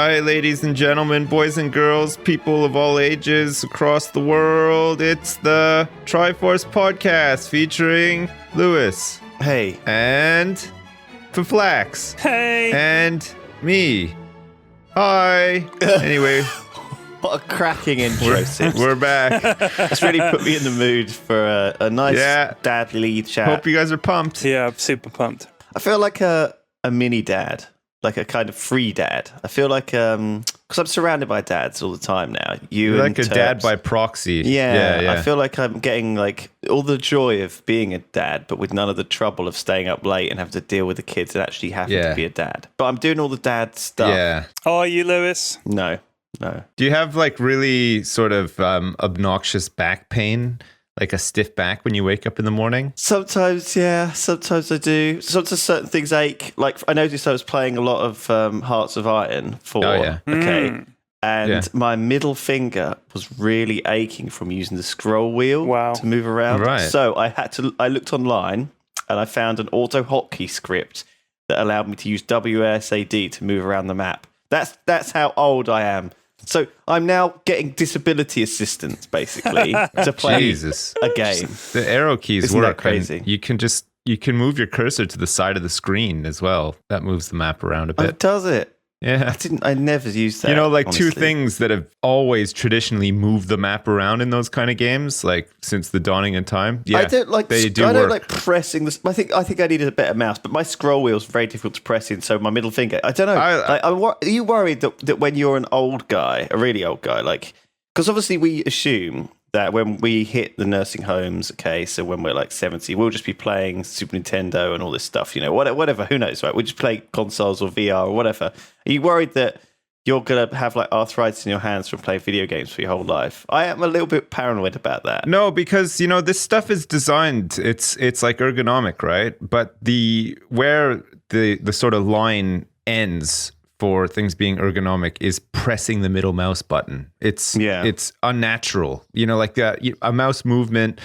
Hi, ladies and gentlemen, boys and girls, people of all ages across the world. It's the Triforce podcast featuring Lewis. Hey. And Faflax. Hey. And me. Hi. Anyway. What a cracking intro, Sips. We're back. It's really put me in the mood for a nice dadly chat. Hope you guys are pumped. Yeah, I'm super pumped. I feel like a mini dad, like a kind of free dad. I feel like, because I'm surrounded by dads all the time now. You're like a dad by proxy. Yeah. I feel like I'm getting like all the joy of being a dad, but with none of the trouble of staying up late and having to deal with the kids and actually having to be a dad. But I'm doing all the dad stuff. Yeah. Oh, are you, Lewis? No. Do you have like really sort of obnoxious back pain? Like a stiff back when you wake up in the morning? Sometimes, yeah. Sometimes I do. Sometimes certain things ache. Like I noticed I was playing a lot of Hearts of Iron 4. Oh, yeah. Okay. And my middle finger was really aching from using the scroll wheel to move around. Right. So I looked online and I found an auto hotkey script that allowed me to use WSAD to move around the map. That's how old I am. So I'm now getting disability assistance, basically, to play a game. The arrow keys Isn't work. That crazy? You can move your cursor to the side of the screen as well. That moves the map around a bit. Oh, does it? Yeah. I never used that. You know, like honestly. two things that have always traditionally moved the map around in those kind of games, like since the dawning of time. Yeah, I don't like. They do I don't work. like pressing this. I think I needed a better mouse, but my scroll wheel is very difficult to press in. So my middle finger. I don't know. Are you worried that when you're an old guy, a really old guy, like because obviously we assume that when we hit the nursing homes, okay, so when we're like 70, we'll just be playing Super Nintendo and all this stuff, you know, whatever, who knows, right? We'll just play consoles or VR or whatever. Are you worried that you're going to have like arthritis in your hands from playing video games for your whole life? I am a little bit paranoid about that. No, because, you know, this stuff is designed, it's like ergonomic, right? But where the sort of line ends for things being ergonomic is pressing the middle mouse button. It's unnatural. You know, like a mouse movement,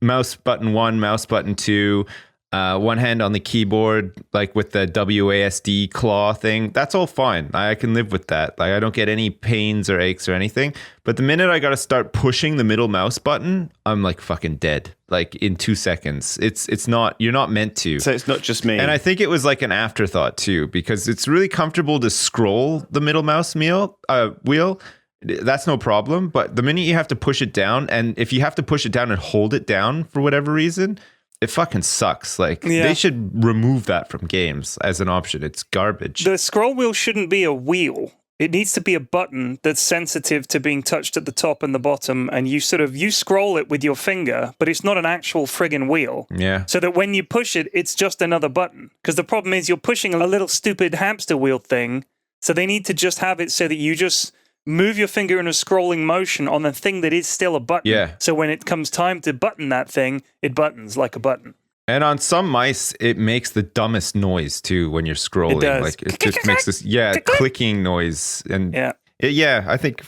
mouse button 1, mouse button 2, one hand on the keyboard, like with the WASD claw thing. That's all fine. I can live with that. Like I don't get any pains or aches or anything. But the minute I got to start pushing the middle mouse button, I'm like fucking dead. Like in 2 seconds. It's not, you're not meant to. So it's not just me. And I think it was like an afterthought too, because it's really comfortable to scroll the middle mouse wheel. That's no problem. But the minute you have to push it down, and if you have to push it down and hold it down for whatever reason, it fucking sucks. Like they should remove that from games as an option. It's garbage. The scroll wheel shouldn't be a wheel. It needs to be a button that's sensitive to being touched at the top and the bottom, and you scroll it with your finger, but it's not an actual friggin' wheel. Yeah. So that when you push it, it's just another button. Because the problem is you're pushing a little stupid hamster wheel thing, so they need to just have it so that you just move your finger in a scrolling motion on the thing that is still a button. Yeah. So when it comes time to button that thing, it buttons like a button. And on some mice, it makes the dumbest noise too when you're scrolling. It does. Like it just makes this clicking noise. And I think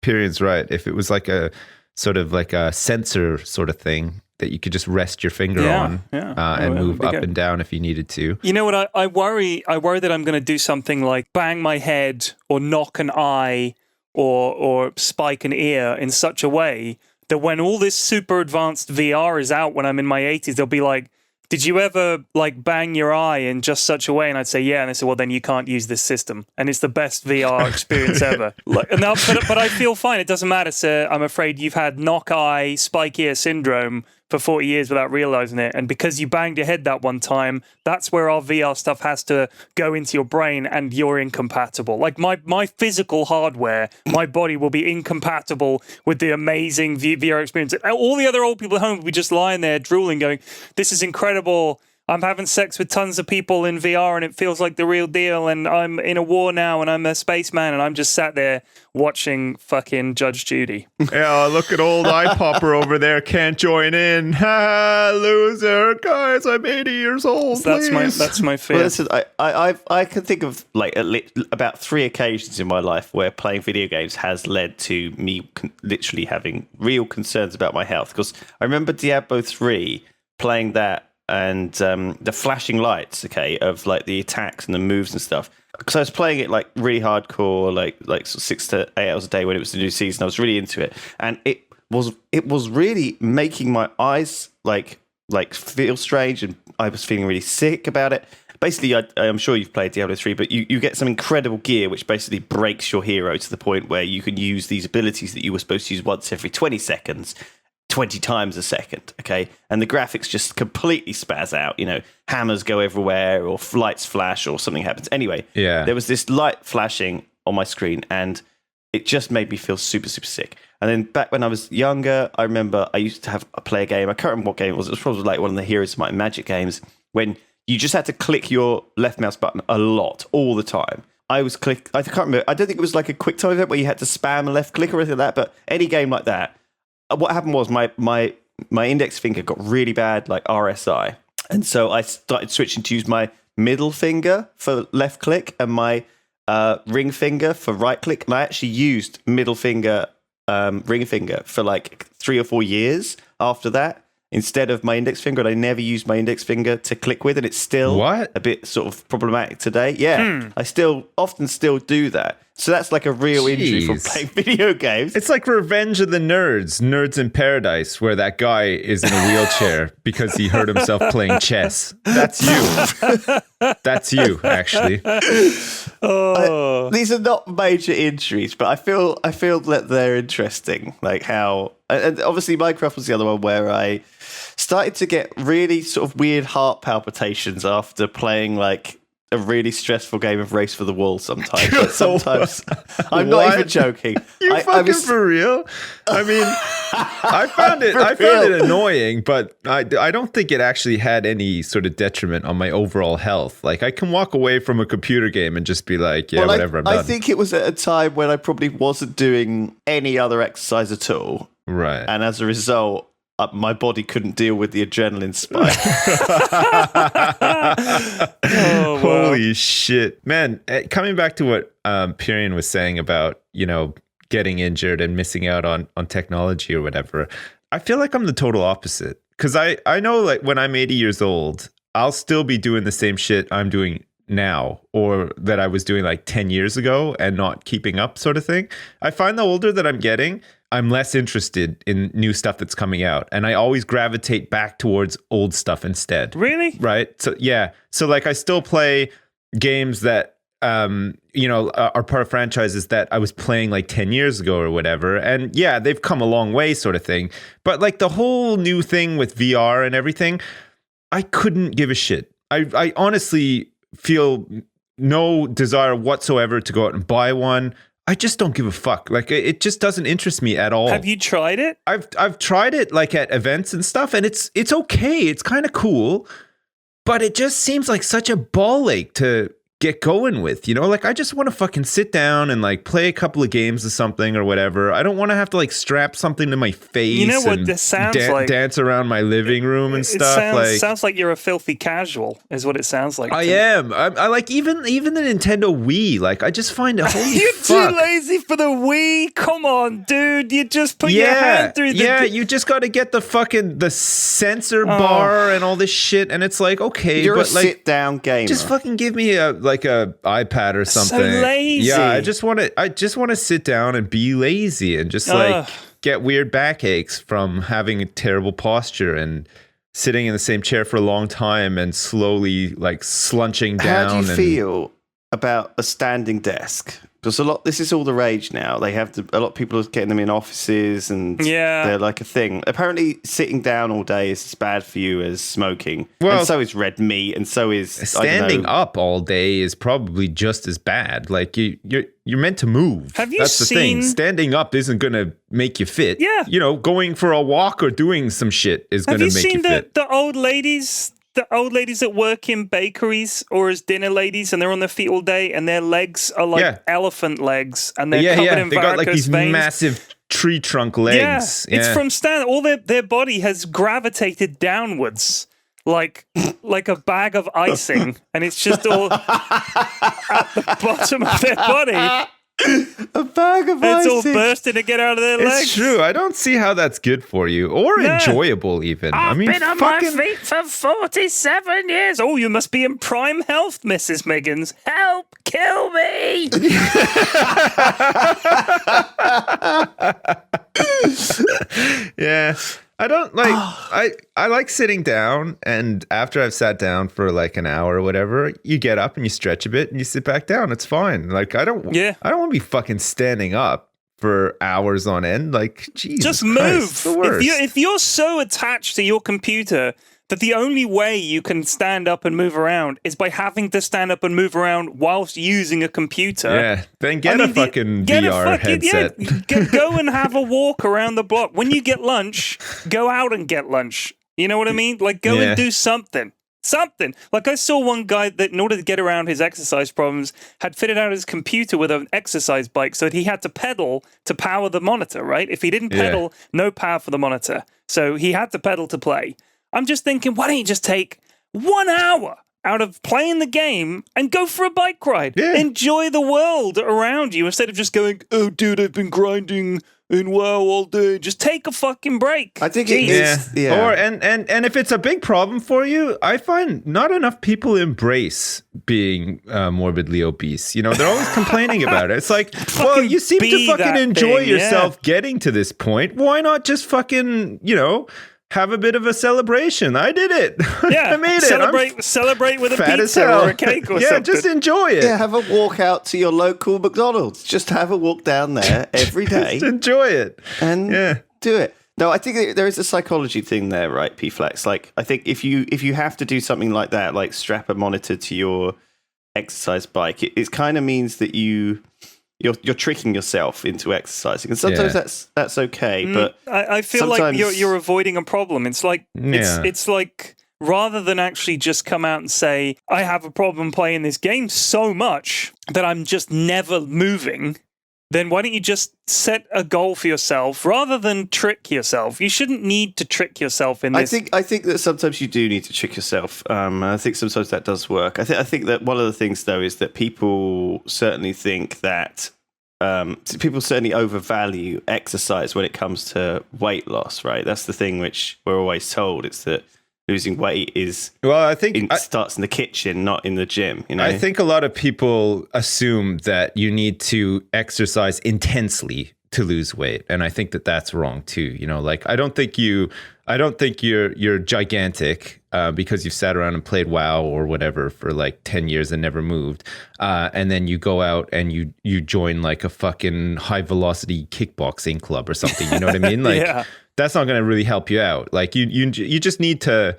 Pyrion's right. If it was like a sort of like a sensor sort of thing that you could just rest your finger on and move up and down if you needed to. You know what? I worry that I'm going to do something like bang my head or knock an eye or spike an ear in such a way that when all this super advanced VR is out when I'm in my 80s, they'll be like, did you ever like bang your eye in just such a way? And I'd say, yeah. And they say, well, then you can't use this system. And it's the best VR experience ever. But I feel fine. It doesn't matter, sir. I'm afraid you've had knock eye, spike ear syndrome for 40 years without realizing it. And because you banged your head that one time, that's where our VR stuff has to go into your brain and you're incompatible. Like my physical hardware, my body will be incompatible with the amazing VR experience. All the other old people at home will be just lying there drooling going, this is incredible. I'm having sex with tons of people in VR and it feels like the real deal, and I'm in a war now and I'm a spaceman and I'm just sat there watching fucking Judge Judy. Yeah, look at old eye popper over there, can't join in. Ha, loser. Guys, I'm 80 years old. That's my fear. Well, listen, I can think of like about 3 occasions in my life where playing video games has led to me literally having real concerns about my health. Because I remember Diablo 3 playing that the flashing lights, okay, of like the attacks and the moves and stuff. Because I was playing it like really hardcore, like sort of 6 to 8 hours a day when it was the new season. I was really into it, and it was really making my eyes like feel strange, and I was feeling really sick about it. Basically, I'm sure you've played Diablo 3, but you get some incredible gear which basically breaks your hero to the point where you can use these abilities that you were supposed to use once every 20 seconds, 20 times a second, okay? And the graphics just completely spaz out. Hammers go everywhere, or lights flash, or something happens. Anyway, there was this light flashing on my screen, and it just made me feel super, super sick. And then back when I was younger, I remember I used to play a game. I can't remember what game it was. It was probably like one of the Heroes of Might and Magic games, when you just had to click your left mouse button a lot, all the time. I can't remember. I don't think it was like a quick time event where you had to spam a left click or anything like that, but any game like that, what happened was my index finger got really bad, like RSI. And so I started switching to use my middle finger for left click and my ring finger for right click. And I actually used middle finger, ring finger for like 3 or 4 years after that, instead of my index finger. And I never used my index finger to click with, and it's still a bit sort of problematic today. Yeah, I often still do that. So that's like a real injury from playing video games. It's like Revenge of the Nerds in Paradise, where that guy is in a wheelchair because he hurt himself playing chess. That's you. That's you, actually. These are not major injuries, but I feel that they're interesting. Like how, and obviously Minecraft was the other one where I started to get really sort of weird heart palpitations after playing like a really stressful game of Race for the Wall sometimes. Like sometimes I'm not even joking. I was for real? I mean, I found it annoying, but I don't think it actually had any sort of detriment on my overall health. Like, I can walk away from a computer game and just be like, whatever, I'm done. I think it was at a time when I probably wasn't doing any other exercise at all. Right. And as a result, my body couldn't deal with the adrenaline spike. Holy shit. Man, coming back to what Pyrion was saying about, getting injured and missing out on technology or whatever, I feel like I'm the total opposite. Because I know, like, when I'm 80 years old, I'll still be doing the same shit I'm doing now, or that I was doing like 10 years ago and not keeping up, sort of thing. I find the older that I'm getting, I'm less interested in new stuff that's coming out, and I always gravitate back towards old stuff instead. Really? Right? So yeah. So like, I still play games that are part of franchises that I was playing like 10 years ago or whatever, and yeah, they've come a long way, sort of thing. But like the whole new thing with VR and everything, I couldn't give a shit. I honestly feel no desire whatsoever to go out and buy one. I just don't give a fuck. Like, it just doesn't interest me at all. Have you tried it? I've tried it like at events and stuff, and it's okay. It's kind of cool, but it just seems like such a ball ache to get going with, like, I just want to fucking sit down and like play a couple of games of something or whatever. I don't want to have to like strap something to my face. You know what this sounds like? Dance around my living room and stuff. Sounds like you're a filthy casual, is what it sounds like. I am. I like even the Nintendo Wii. Like, I just find it. Holy You're fuck. too lazy for the Wii. Come on, dude. You just put your hand through the. Yeah, you just got to get the sensor bar and all this shit, and it's like, okay, you're but a like, sit-down gamer. Just fucking give me a iPad or something. So lazy. Yeah, I just want to sit down and be lazy and just like get weird backaches from having a terrible posture and sitting in the same chair for a long time and slowly like slunching down. How do you feel about a standing desk? Because this is all the rage now. A lot of people are getting them in offices, and they're like a thing. Apparently, sitting down all day is as bad for you as smoking. Well, and so is red meat, and so is standing up all day is probably just as bad. Like, you're meant to move. Have you That's the thing. Standing up isn't going to make you fit. Yeah. Going for a walk or doing some shit is going to make you fit. Have you seen the old ladies? The old ladies that work in bakeries or as dinner ladies, and they're on their feet all day, and their legs are like elephant legs, and they're covered in varicose veins. They got like these massive tree trunk legs. Yeah. It's from stand. All their body has gravitated downwards like a bag of icing, and it's just all at the bottom of their body. A bag of It's all icing. bursting to get out of their legs. It's true. I don't see how that's good for you or enjoyable even. I've been on my feet for 47 years. Oh, you must be in prime health, Mrs. Miggins. Help, kill me. Yeah. I don't like I like sitting down, and after I've sat down for like an hour or whatever, you get up and you stretch a bit and you sit back down. It's fine. Like I don't want to be fucking standing up for hours on end. Like Jesus just Christ, move. it's the worst. If you're so attached to your computer that the only way you can stand up and move around is by having to stand up and move around whilst using a computer. Yeah, then get a fucking VR headset. Yeah, go and have a walk around the block. When you get lunch, go out and get lunch. You know what I mean? Like, go and do something. Something. Like, I saw one guy that, in order to get around his exercise problems, had fitted out his computer with an exercise bike so that he had to pedal to power the monitor, right? If he didn't pedal, no power for the monitor. So he had to pedal to play. I'm just thinking, why don't you just take 1 hour out of playing the game and go for a bike ride? Yeah. Enjoy the world around you instead of just going, oh, dude, I've been grinding in WoW all day. Just take a fucking break. I think it is. Yeah. Or and if it's a big problem for you, I find not enough people embrace being morbidly obese. You know, they're always complaining about it. It's like, well, you seem to fucking enjoy yourself getting to this point. Why not just fucking, have a bit of a celebration? I did it. Yeah, I made it. Celebrate with a pizza or a cake or something. Yeah, just enjoy it. Yeah, have a walk out to your local McDonald's. Just have a walk down there every day. Just enjoy it. And do it. No, I think there is a psychology thing there, right, P-Flex? Like, I think if you have to do something like that, like strap a monitor to your exercise bike, it kind of means that you're tricking yourself into exercising, and sometimes that's okay. But I feel like you're avoiding a problem. It's like it's like rather than actually just come out and say, I have a problem playing this game so much that I'm just never moving, then why don't you just set a goal for yourself rather than trick yourself? You shouldn't need to trick yourself in this. I think that sometimes you do need to trick yourself. I think sometimes that does work. I think that one of the things, though, is that people certainly think that people certainly overvalue exercise when it comes to weight loss, right? That's the thing which we're always told. It's that losing weight is starts in the kitchen, not in the gym. I think a lot of people assume that you need to exercise intensely to lose weight, and I think that that's wrong too. Like I don't think you're gigantic because you've sat around and played WoW or whatever for like 10 years and never moved, and then you go out and you join like a fucking high velocity kickboxing club or something. You know what I mean? Like that's not going to really help you out. Like you just need to.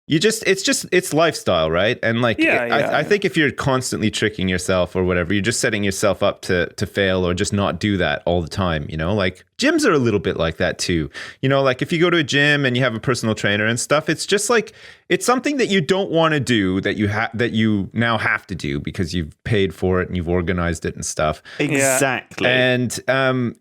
It's lifestyle, right? And like, I think if you're constantly tricking yourself or whatever, you're just setting yourself up to fail or just not do that all the time. Like gyms are a little bit like that too. Like if you go to a gym and you have a personal trainer and stuff, it's just like, it's something that you don't want to do that you now have to do because you've paid for it and you've organized it and stuff. Exactly. And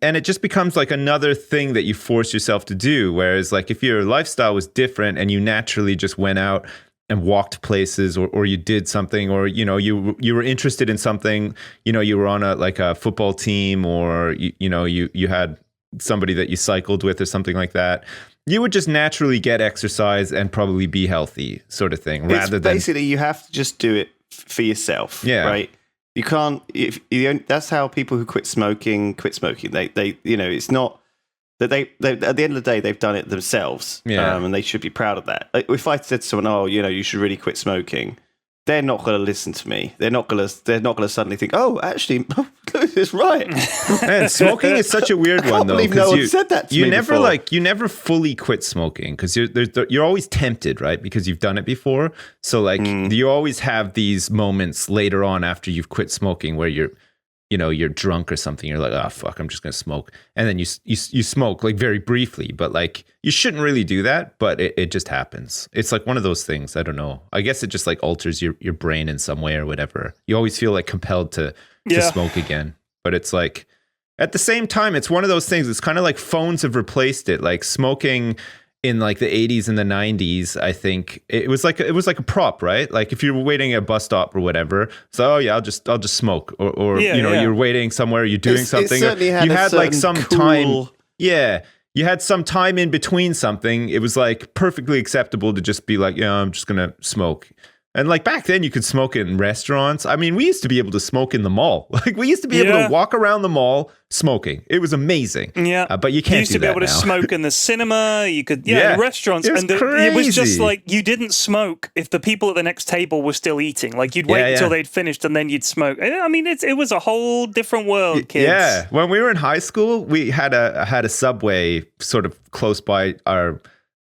it just becomes like another thing that you force yourself to do. Whereas like if your lifestyle was different and you naturally just went out and walked places or you did something, or you were interested in something, you were on a football team, or you had somebody that you cycled with or something like that, you would just naturally get exercise and probably be healthy, sort of thing. Basically you have to just do it for yourself, right? You can't. That's how people who quit smoking. They it's not that they at the end of the day they've done it themselves, and they should be proud of that. If I said to someone, "Oh, you should really quit smoking," they're not going to listen to me. They're not going to suddenly think, "Oh, actually, Lewis is right." Man, smoking is such a weird one, though. I can't believe no one said that to me before. You never fully quit smoking because you're always tempted, right? Because you've done it before. So like you always have these moments later on after you've quit smoking where you're drunk or something. You're like, oh fuck, I'm just gonna smoke, and then you smoke like very briefly, but like you shouldn't really do that, but it just happens. It's like one of those things. I don't know. I guess it just like alters your brain in some way or whatever. You always feel like compelled to smoke again, but it's like at the same time, it's one of those things. It's kind of like phones have replaced it. Like smoking in like the 80s and the 90s, I think it was like a prop, right? Like if you were waiting at a bus stop or whatever, so oh yeah, I'll just smoke, or you're waiting somewhere, you're doing something, you had like some cool... time, you had some time in between something. It was like perfectly acceptable to just be like, I'm just gonna smoke. And like back then, you could smoke in restaurants. I mean, we used to be able to smoke in the mall. Like we used to be able to walk around the mall smoking. It was amazing. Yeah, but you can't. You used to be able to smoke in the cinema. You could, in restaurants. It was just like you didn't smoke if the people at the next table were still eating. Like you'd wait until they'd finished and then you'd smoke. I mean, it was a whole different world, kids. Yeah, when we were in high school, we had a Subway sort of close by our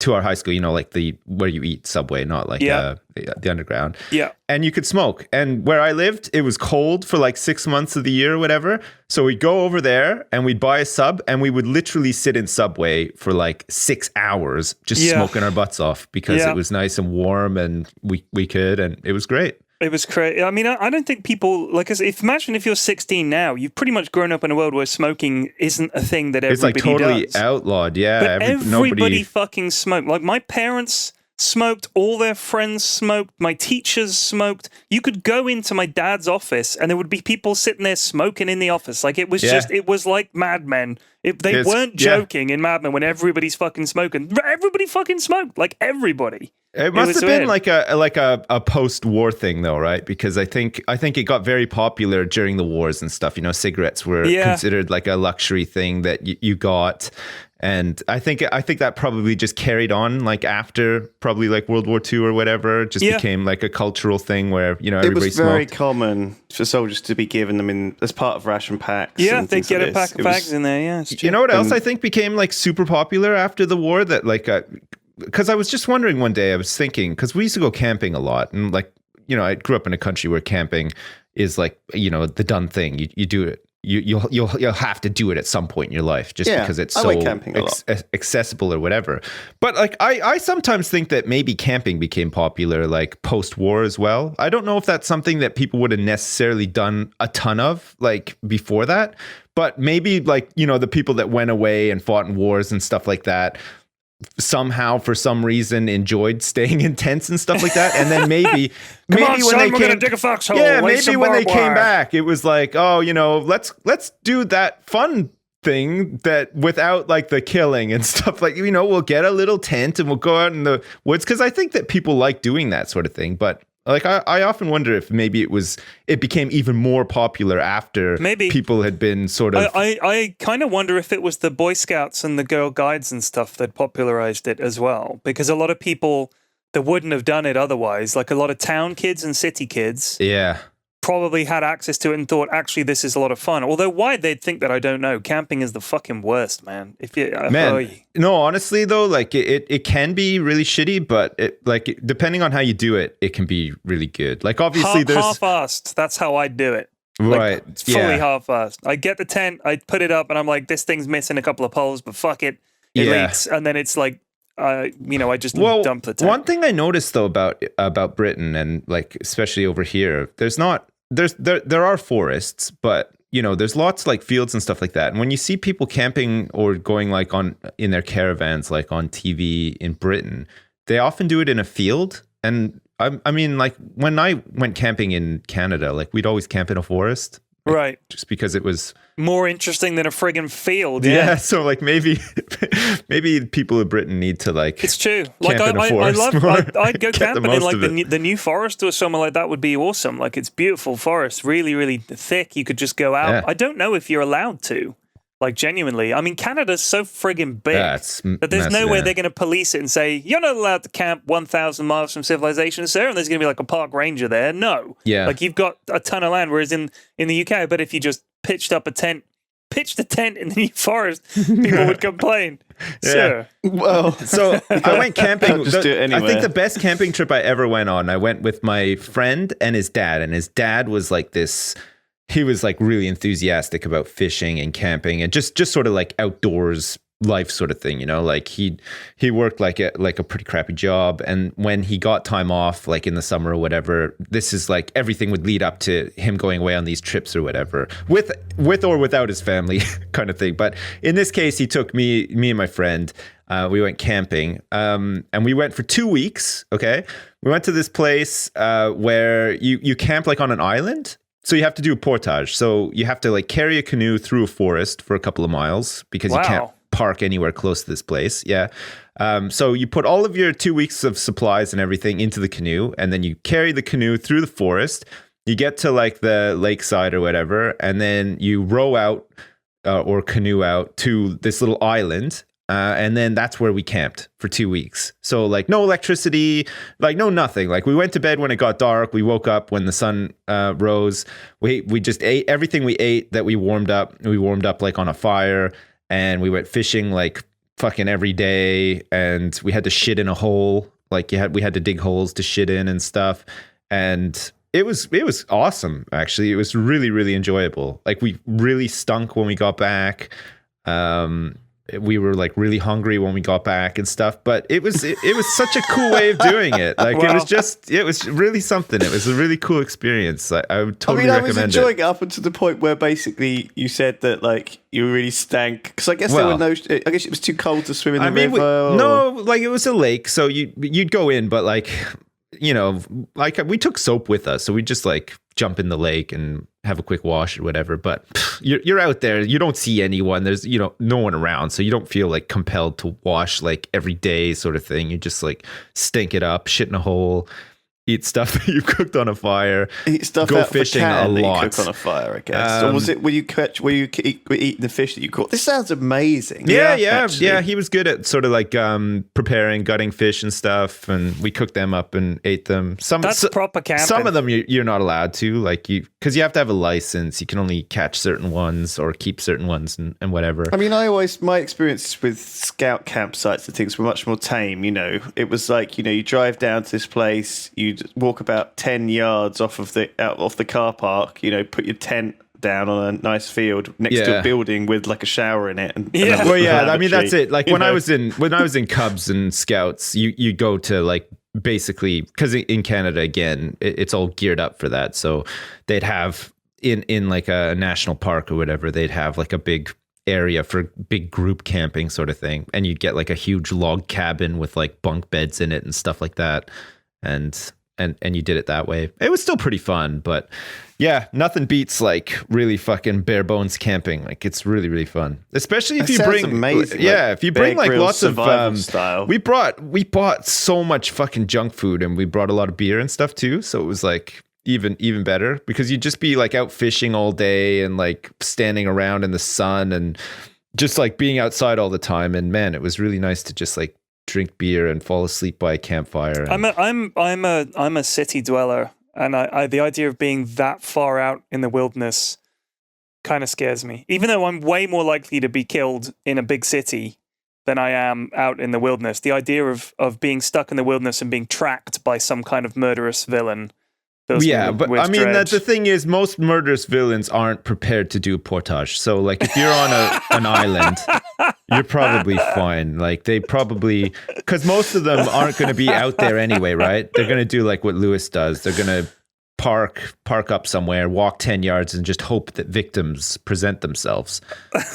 high school, like where you eat Subway, not like the underground. Yeah. And you could smoke. And where I lived, it was cold for like 6 months of the year or whatever. So we'd go over there and we'd buy a sub and we would literally sit in Subway for like 6 hours just smoking our butts off because it was nice and warm and we could, and it was great. It was crazy. I mean, I don't think people imagine if you're 16 now, you've pretty much grown up in a world where smoking isn't a thing that everybody does. It's like totally outlawed. Yeah. But everybody fucking smoked. Like my parents smoked, all their friends smoked, my teachers smoked. You could go into my dad's office and there would be people sitting there smoking in the office. Like it was it was like Mad Men. They weren't joking in Mad Men when everybody's fucking smoking. Everybody fucking smoked. Like everybody. It must have been like a post-war thing, though, right? Because I think it got very popular during the wars and stuff. Cigarettes were considered like a luxury thing that you got, and I think that probably just carried on like after probably like World War II or whatever. It just became like a cultural thing where everybody smoked. It was very common for soldiers to be given them as part of ration packs. Yeah, they'd get a pack of fags in there. Yeah, it's true. You know what else I think became like super popular after the war? That like because I was just wondering one day, I was thinking, because we used to go camping a lot, and like, I grew up in a country where camping is like, the done thing. You do it. You'll have to do it at some point in your life just because it's so accessible or whatever. But like, I sometimes think that maybe camping became popular like post-war as well. I don't know if that's something that people would have necessarily done a ton of like before that, but maybe like, the people that went away and fought in wars and stuff like that somehow for some reason enjoyed staying in tents and stuff like that, and then maybe on, when son, they we're gonna dig a foxhole. Maybe when they came back it was like, let's do that fun thing that without like the killing and stuff, like we'll get a little tent and we'll go out in the woods, because I think that people like doing that sort of thing. But like I often wonder if maybe it became even more popular after people had been sort of... I kind of wonder if it was the Boy Scouts and the Girl Guides and stuff that popularized it as well, because a lot of people that wouldn't have done it otherwise, like a lot of town kids and city kids, probably had access to it and thought, actually, this is a lot of fun. Although why they'd think that, I don't know. Camping is the fucking worst, man. No, honestly though, like it can be really shitty, but depending on how you do it, it can be really good. Like obviously there's half-assed. That's how I do it. Right. Like, fully half-assed. I get the tent, I put it up, and I'm like, this thing's missing a couple of poles, but fuck it. It leaks. And then it's like, I just dump the tent. One thing I noticed though about Britain, and like especially over here, there are forests, but there's lots like fields and stuff like that. And when you see people camping or going like in their caravans, like on TV in Britain, they often do it in a field. And I mean, like when I went camping in Canada, like we'd always camp in a forest. Right. Just because it was more interesting than a friggin' field. Yeah. So like maybe people of Britain need to like. It's true. Like I'd go camping in like the New Forest or somewhere like that would be awesome. Like it's beautiful forest, really, really thick. You could just go out. Yeah. I don't know if you're allowed to. Like genuinely, I mean, Canada's so friggin' big that there's no way they're going to police it and say, you're not allowed to camp 1,000 miles from civilization, sir, and there's going to be like a park ranger there. No. Yeah. Like you've got a ton of land, whereas in the UK, but if you just pitched a tent in the New Forest, people would complain. Yeah. Sure. Well, so I went camping. Just do it anyway. I think the best camping trip I ever went on, I went with my friend and his dad was like this... He was like really enthusiastic about fishing and camping and just sort of like outdoors life sort of thing, like he worked like a pretty crappy job, and when he got time off like in the summer or whatever, this is like everything would lead up to him going away on these trips or whatever, with or without his family kind of thing. But in this case, he took me and my friend. We went camping, and we went for 2 weeks. Okay, we went to this place where you camp like on an island. So you have to do a portage. So you have to like carry a canoe through a forest for a couple of miles because you can't park anywhere close to this place. Yeah. So you put all of your 2 weeks of supplies and everything into the canoe, and then you carry the canoe through the forest. You get to like the lakeside or whatever, and then you row out or canoe out to this little island. And then that's where we camped for 2 weeks. So like no electricity, like no nothing. Like we went to bed when it got dark. We woke up when the sun rose. We just ate everything we ate that we warmed up. We warmed up like on a fire, and we went fishing like fucking every day. And we had to shit in a hole. Like we had to dig holes to shit in and stuff. And it was awesome. Actually, it was really, really enjoyable. Like we really stunk when we got back. We were like really hungry when we got back and stuff, but it was such a cool way of doing it. Like it was really something. It was a really cool experience. I would totally recommend it. I was enjoying it up until the point where basically you said that like you really stank, because I guess there were no. I guess it was too cold to swim in the river. No, like it was a lake, so you'd go in, but like like we took soap with us, so we just like jump in the lake and have a quick wash or whatever. But you're out there, you don't see anyone, there's no one around, so you don't feel like compelled to wash like every day sort of thing. You just like stink it up, shit in a hole, eat stuff that you cooked on a fire, go fishing a lot. You cook on a fire, I guess. Or was it were you eating the fish that you caught? This sounds amazing. Yeah. He was good at sort of like preparing, gutting fish and stuff, and we cooked them up and ate them. That's proper camping. Some of them you're not allowed to, like because you have to have a license. You can only catch certain ones or keep certain ones and whatever. I mean, my experiences with scout campsites and things were much more tame. It was like you drive down to this place, you walk about 10 yards off the car park, put your tent down on a nice field next to a building with like a shower in it. I mean, that's it. Like when I was in Cubs and Scouts, you go to like basically, because in Canada, again, it's all geared up for that. So they'd have in like a national park or whatever, they'd have like a big area for big group camping sort of thing. And you'd get like a huge log cabin with like bunk beds in it and stuff like that. And you did it that way. It was still pretty fun, but yeah, nothing beats like really fucking bare bones camping. Like it's really, really fun, especially if you bring amazing. If you bring like lots of style. We bought so much fucking junk food, and we brought a lot of beer and stuff too. So it was like even better, because you'd just be like out fishing all day and like standing around in the sun and just like being outside all the time. And man, it was really nice to just like drink beer and fall asleep by a campfire. I'm a city dweller, and I the idea of being that far out in the wilderness kind of scares me. Even though I'm way more likely to be killed in a big city than I am out in the wilderness, the idea of being stuck in the wilderness and being tracked by some kind of murderous villain. But I mean, the thing is, most murderous villains aren't prepared to do portage. So, like, if you're on an island, you're probably fine. Like, they probably, because most of them aren't going to be out there anyway, right? They're going to do like what Lewis does. They're going to park up somewhere, walk 10 yards, and just hope that victims present themselves.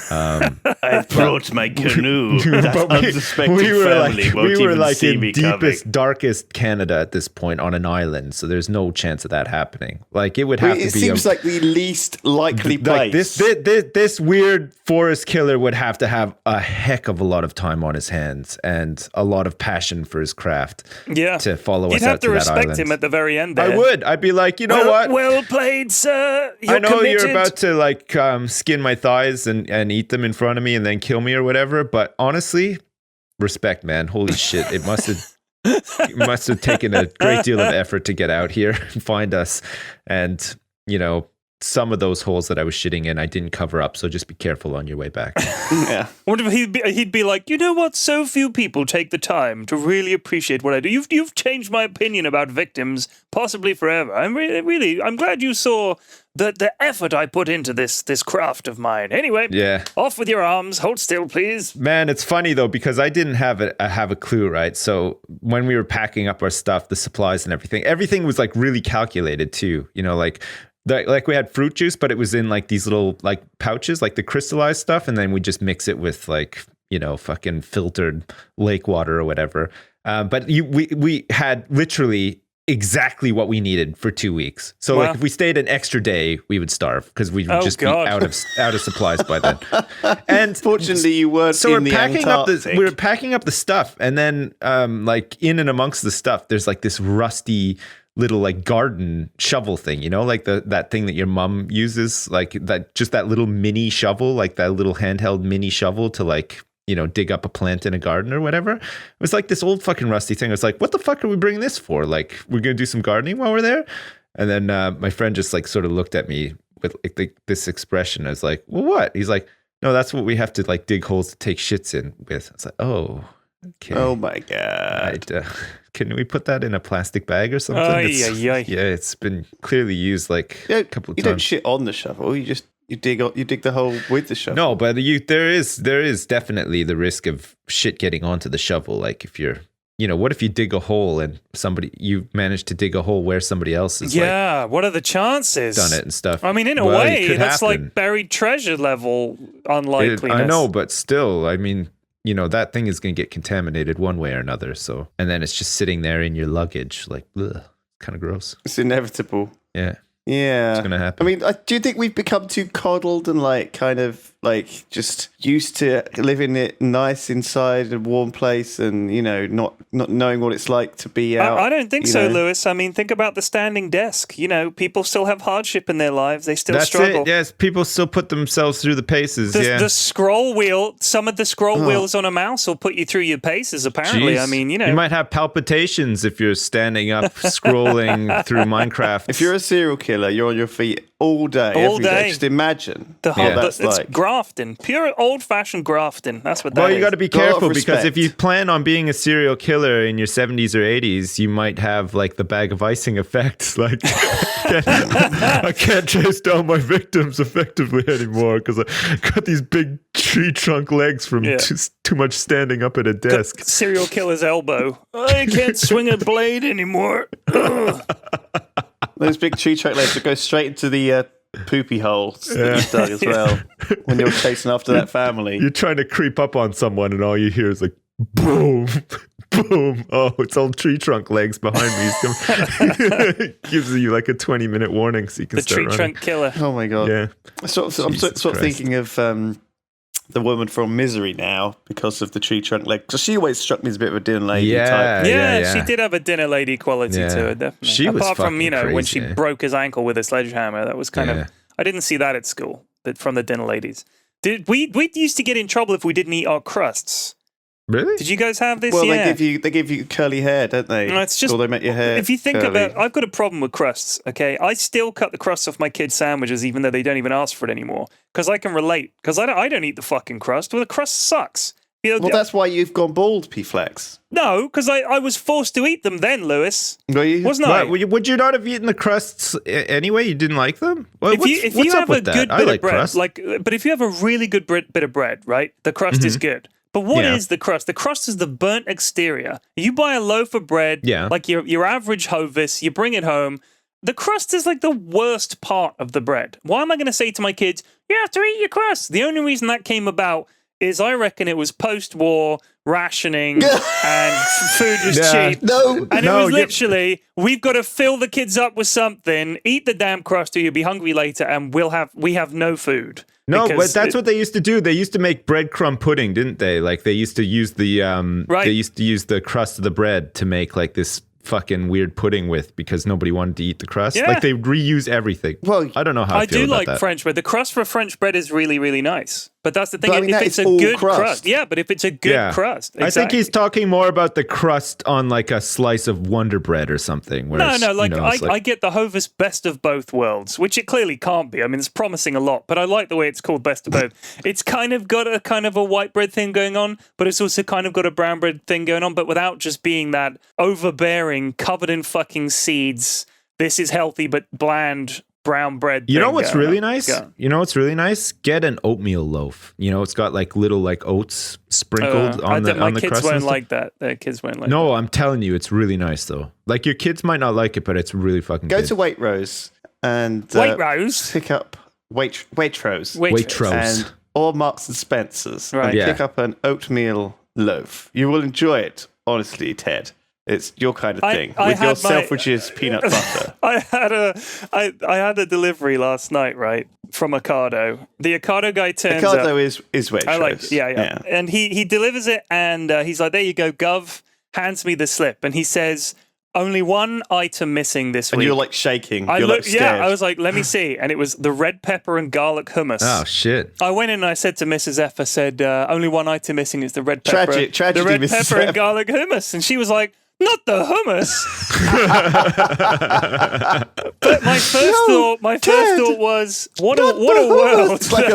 I brought my canoe. That unsuspecting family won't even see me coming. Deepest, darkest Canada at this point on an island, so there's no chance of that happening. Like it would have to be. It seems like the least likely place. Like this weird forest killer would have to have a heck of a lot of time on his hands and a lot of passion for his craft. Yeah, to follow us out to that island. You'd have to respect him at the very end. There. I would. I'd be like, you know what? Well played, sir. I know you're about to like skin my thighs and eat them in front of me and then kill me or whatever, but honestly, respect, man. Holy shit. It must have taken a great deal of effort to get out here and find us and, some of those holes that I was shitting in, I didn't cover up. So just be careful on your way back. Yeah. I wonder if he'd be like, you know what? So few people take the time to really appreciate what I do. You've changed my opinion about victims, possibly forever. I'm glad you saw the effort I put into this craft of mine. Anyway, Yeah. off with your arms. Hold still, please. Man, it's funny though, because I didn't have a clue, right? So when we were packing up our stuff, the supplies and everything was like really calculated too. You know, like we had fruit juice, but it was in like these little like pouches, like the crystallized stuff, and then we just mix it with like, you know, fucking filtered lake water or whatever. But we had literally exactly what we needed for 2 weeks. So like if we stayed an extra day, we would starve because we would just be out of supplies by then. And fortunately, you weren't in the Antarctic. We were packing up the stuff, and then like in and amongst the stuff, there's like this rusty little like garden shovel thing, you know, like that thing that your mom uses, like that little mini shovel, like that little handheld mini shovel to like, you know, dig up a plant in a garden or whatever. It was like this old fucking rusty thing. I was like, what the fuck are we bringing this for? Like, we're going to do some gardening while we're there? And then my friend just like sort of looked at me with like this expression. I was like, well, what? He's like, no, that's what we have to like dig holes to take shits in with. I was like, oh, okay. Oh my God. Can we put that in a plastic bag or something? Yeah, it's been clearly used like a couple of times. You don't shit on the shovel. You just you dig the hole with the shovel. No, but there is definitely the risk of shit getting onto the shovel. Like if you're, you know, what if you dig a hole and you manage to dig a hole where somebody else is? Yeah, what are the chances? Done it and stuff. I mean, in a way, that's like buried treasure level unlikeliness. I know, but still, I mean, you know, that thing is going to get contaminated one way or another. So, and then it's just sitting there in your luggage, like, kind of gross. It's inevitable. Yeah. Yeah. It's going to happen. I mean, do you think we've become too coddled and like kind of like just used to living it nice inside a warm place and, you know, not knowing what it's like to be out? I don't think so, Lewis. I mean, think about the standing desk. You know, people still have hardship in their lives. They still struggle. That's it. Yes, people still put themselves through the paces. The scroll wheel, some of the scroll wheels on a mouse will put you through your paces, apparently. Jeez. I mean, you know. You might have palpitations if you're standing up scrolling through Minecraft. If you're a serial killer, you're on your feet all day, every day. Just imagine that's like. Grafting. Pure old-fashioned grafting. That's what that is. Well, you got to be careful because if you plan on being a serial killer in your 70s or 80s, you might have like the bag of icing effect. Like, I can't chase down my victims effectively anymore because I got these big tree trunk legs from too much standing up at a desk. The serial killer's elbow. I can't swing a blade anymore. Those big tree trunk legs that go straight into the poopy holes that you dug as well when you're chasing after that family. You're trying to creep up on someone and all you hear is like boom, boom. Oh, it's all tree trunk legs behind me. Gives you like a 20-minute warning so you can start running. The tree trunk killer. Oh my God. Yeah. I'm sort of thinking of the woman from Misery now because of the tree trunk leg. Because she always struck me as a bit of a dinner lady type. Yeah, she did have a dinner lady quality to her, definitely. She was Apart from, you know, crazy. When she broke his ankle with a sledgehammer, that was kind of... I didn't see that at school, from the dinner ladies. We used to get in trouble if we didn't eat our crusts. Really? Did you guys have this? Well, they give you curly hair, don't they? No, it's just, or they make your hair if you think curly. about, I've got a problem with crusts. Okay, I still cut the crusts off my kids' sandwiches, even though they don't even ask for it anymore, because I can relate. Because I don't eat the fucking crust. Well, the crust sucks. Well, that's why you've gone bald, P-Flex. No, because I was forced to eat them then, Lewis. Were you? Wasn't I? Would you not have eaten the crusts anyway? You didn't like them? Well, if you have a good bit of bread, crust. but if you have a really good bit of bread, right, the crust is good. But what is the crust? The crust is the burnt exterior. You buy a loaf of bread, like your average Hovis, you bring it home. The crust is like the worst part of the bread. Why am I going to say to my kids, you have to eat your crust? The only reason that came about is I reckon it was post-war rationing and food was cheap. It was literally, we've got to fill the kids up with something, eat the damn crust or you'll be hungry later and we have no food. No, but that's what they used to do. They used to make breadcrumb pudding, didn't they? Like they used to use the they used to use the crust of the bread to make like this fucking weird pudding with because nobody wanted to eat the crust. Yeah. Like they reuse everything. Well, I don't know how I feel do about like that. French bread. The crust for French bread is really, really nice. But that's the thing. But, I mean, if that it's is a all good crust. yeah, but if it's a good crust, I think he's talking more about the crust on like a slice of Wonder Bread or something. Whereas, no, like, you know, I get the Hovis best of both worlds, which it clearly can't be. I mean, it's promising a lot, but I like the way it's called best of both. It's kind of got a white bread thing going on, but it's also kind of got a brown bread thing going on, but without just being that overbearing, covered in fucking seeds. This is healthy but bland brown bread. You know what's really nice? You know what's really nice? Get an oatmeal loaf. You know, it's got like little like oats sprinkled on the crust. My kids won't like that. Their kids won't like that. No, I'm telling you, it's really nice though. Like your kids might not like it, but it's really fucking good. Go to Waitrose and pick up Waitrose or Marks and Spencer's and pick up an oatmeal loaf. You will enjoy it, honestly, Ted. It's your kind of thing with your Selfridges peanut butter. I had a delivery last night, right, from Ocado. The Ocado guy turns up. Ocado is Waitrose. Yeah. And he delivers it, and he's like, "There you go, Gov." Hands me the slip, and he says, "Only one item missing this week." And you're like shaking. You're like scared. Yeah, I was like, "Let me see," and it was the red pepper and garlic hummus. Oh shit! I went in and I said to Mrs. F, I said, "Only one item missing is the red pepper, tragedy, the red Mrs. pepper F. and garlic hummus," and she was like, "Not the hummus." But my first thought was, what a world. It's like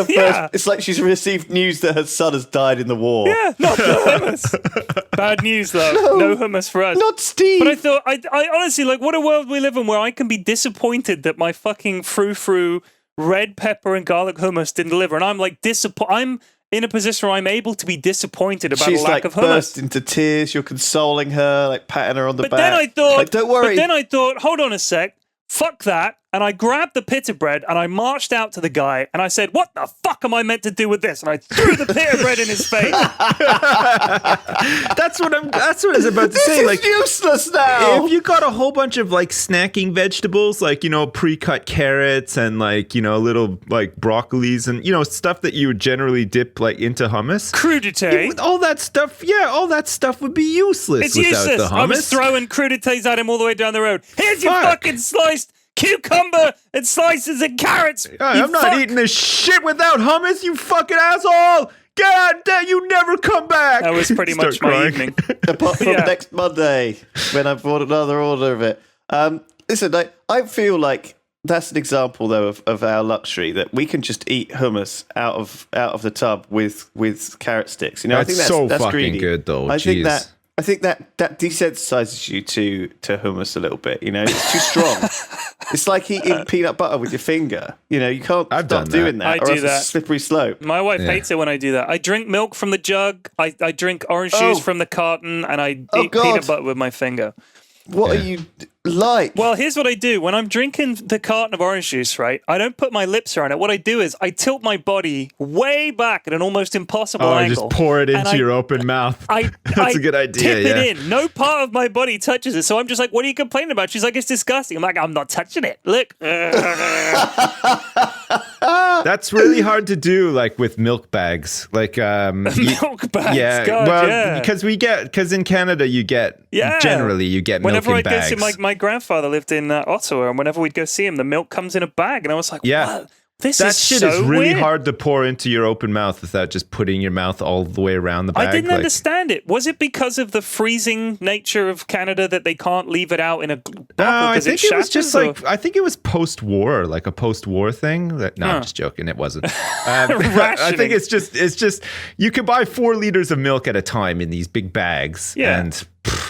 it's like she's received news that her son has died in the war. Yeah, not the hummus. Bad news though. No hummus for us. Not Steve. But I thought, I honestly, like, what a world we live in where I can be disappointed that my fucking frou-frou red pepper and garlic hummus didn't deliver, and I'm like I'm in a position where I'm able to be disappointed about a lack of hummus. She's like burst into tears. You're consoling her, like patting her on the back. Then I thought, like, don't worry. But then I thought, hold on a sec, fuck that. And I grabbed the pita bread and I marched out to the guy and I said, "What the fuck am I meant to do with this?" And I threw the pita bread in his face. That's what I was about to say. Like, useless now. If you got a whole bunch of like snacking vegetables, like, you know, pre-cut carrots and like, you know, little like broccolis and, you know, stuff that you would generally dip like into hummus. Crudité. All that stuff would be useless. It's without useless. the hummus. I was throwing crudités at him all the way down the road. Here's your fucking sliced cucumber and slices of carrots. I'm not eating this shit without hummus, you fucking asshole. God damn, you never come back. That was pretty much my evening. Apart from next Monday, when I've bought another order of it. Listen, I feel like that's an example, though, of our luxury, that we can just eat hummus out of the tub with carrot sticks. You know, I think that's fucking greedy. good, though. I think that desensitizes you to hummus a little bit. You know, it's too strong. It's like eating peanut butter with your finger. You know, you can't stop doing that. Or else it's a slippery slope. My wife hates it when I do that. I drink milk from the jug. I drink orange juice from the carton, and I eat peanut butter with my finger. What are you like? Well, here's what I do. When I'm drinking the carton of orange juice, right, I don't put my lips around it. What I do is I tilt my body way back at an almost impossible angle. Just pour it into your open mouth. That's a good idea. Tip it in. No part of my body touches it. So I'm just like, "What are you complaining about?" She's like, "It's disgusting." I'm like, "I'm not touching it. Look." That's really hard to do, like with milk bags. Like milk bags. Yeah. God, because in Canada you get generally milk in bags. Whenever I go see my grandfather lived in Ottawa, and whenever we'd go see him, the milk comes in a bag, and I was like, "What? That shit is really weird. hard to pour into your open mouth without just putting your mouth all the way around the bag." I didn't understand it. Was it because of the freezing nature of Canada that they can't leave it out in a bottle? I think it was just I think it was post-war, like a post-war thing. No, I'm just joking. It wasn't. I think it's just you could buy 4 liters of milk at a time in these big bags, and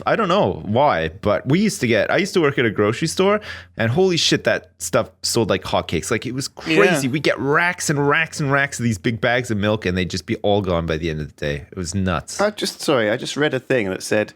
I don't know why, but I used to work at a grocery store, and holy shit, that stuff sold like hotcakes. Like, it was crazy. We get racks and racks and racks of these big bags of milk, and they'd just be all gone by the end of the day. It was nuts. I just read a thing that said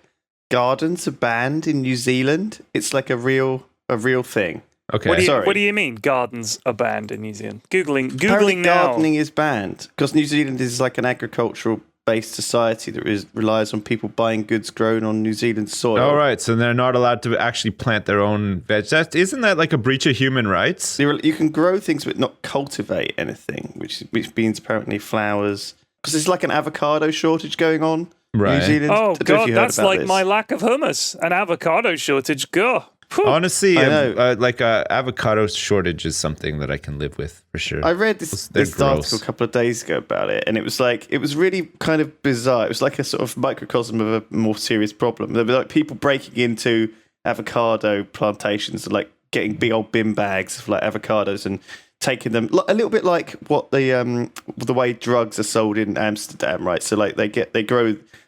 gardens are banned in New Zealand. It's like a real thing. Okay. What do you mean gardens are banned in New Zealand? Googling now. Gardening is banned because New Zealand is like an agricultural based society that relies on people buying goods grown on New Zealand soil. All right, so they're not allowed to actually plant their own veg. Isn't that like a breach of human rights? You can grow things but not cultivate anything, which means apparently flowers. Because there's like an avocado shortage going on in New Zealand. Oh, God, that's like my lack of hummus. An avocado shortage. Go. Honestly, avocado shortage is something that I can live with for sure. I read this article a couple of days ago about it, and it was really kind of bizarre. It was like a sort of microcosm of a more serious problem. There were like people breaking into avocado plantations and like getting big old bin bags of like avocados and taking them a little bit like what the way drugs are sold in Amsterdam, right? So like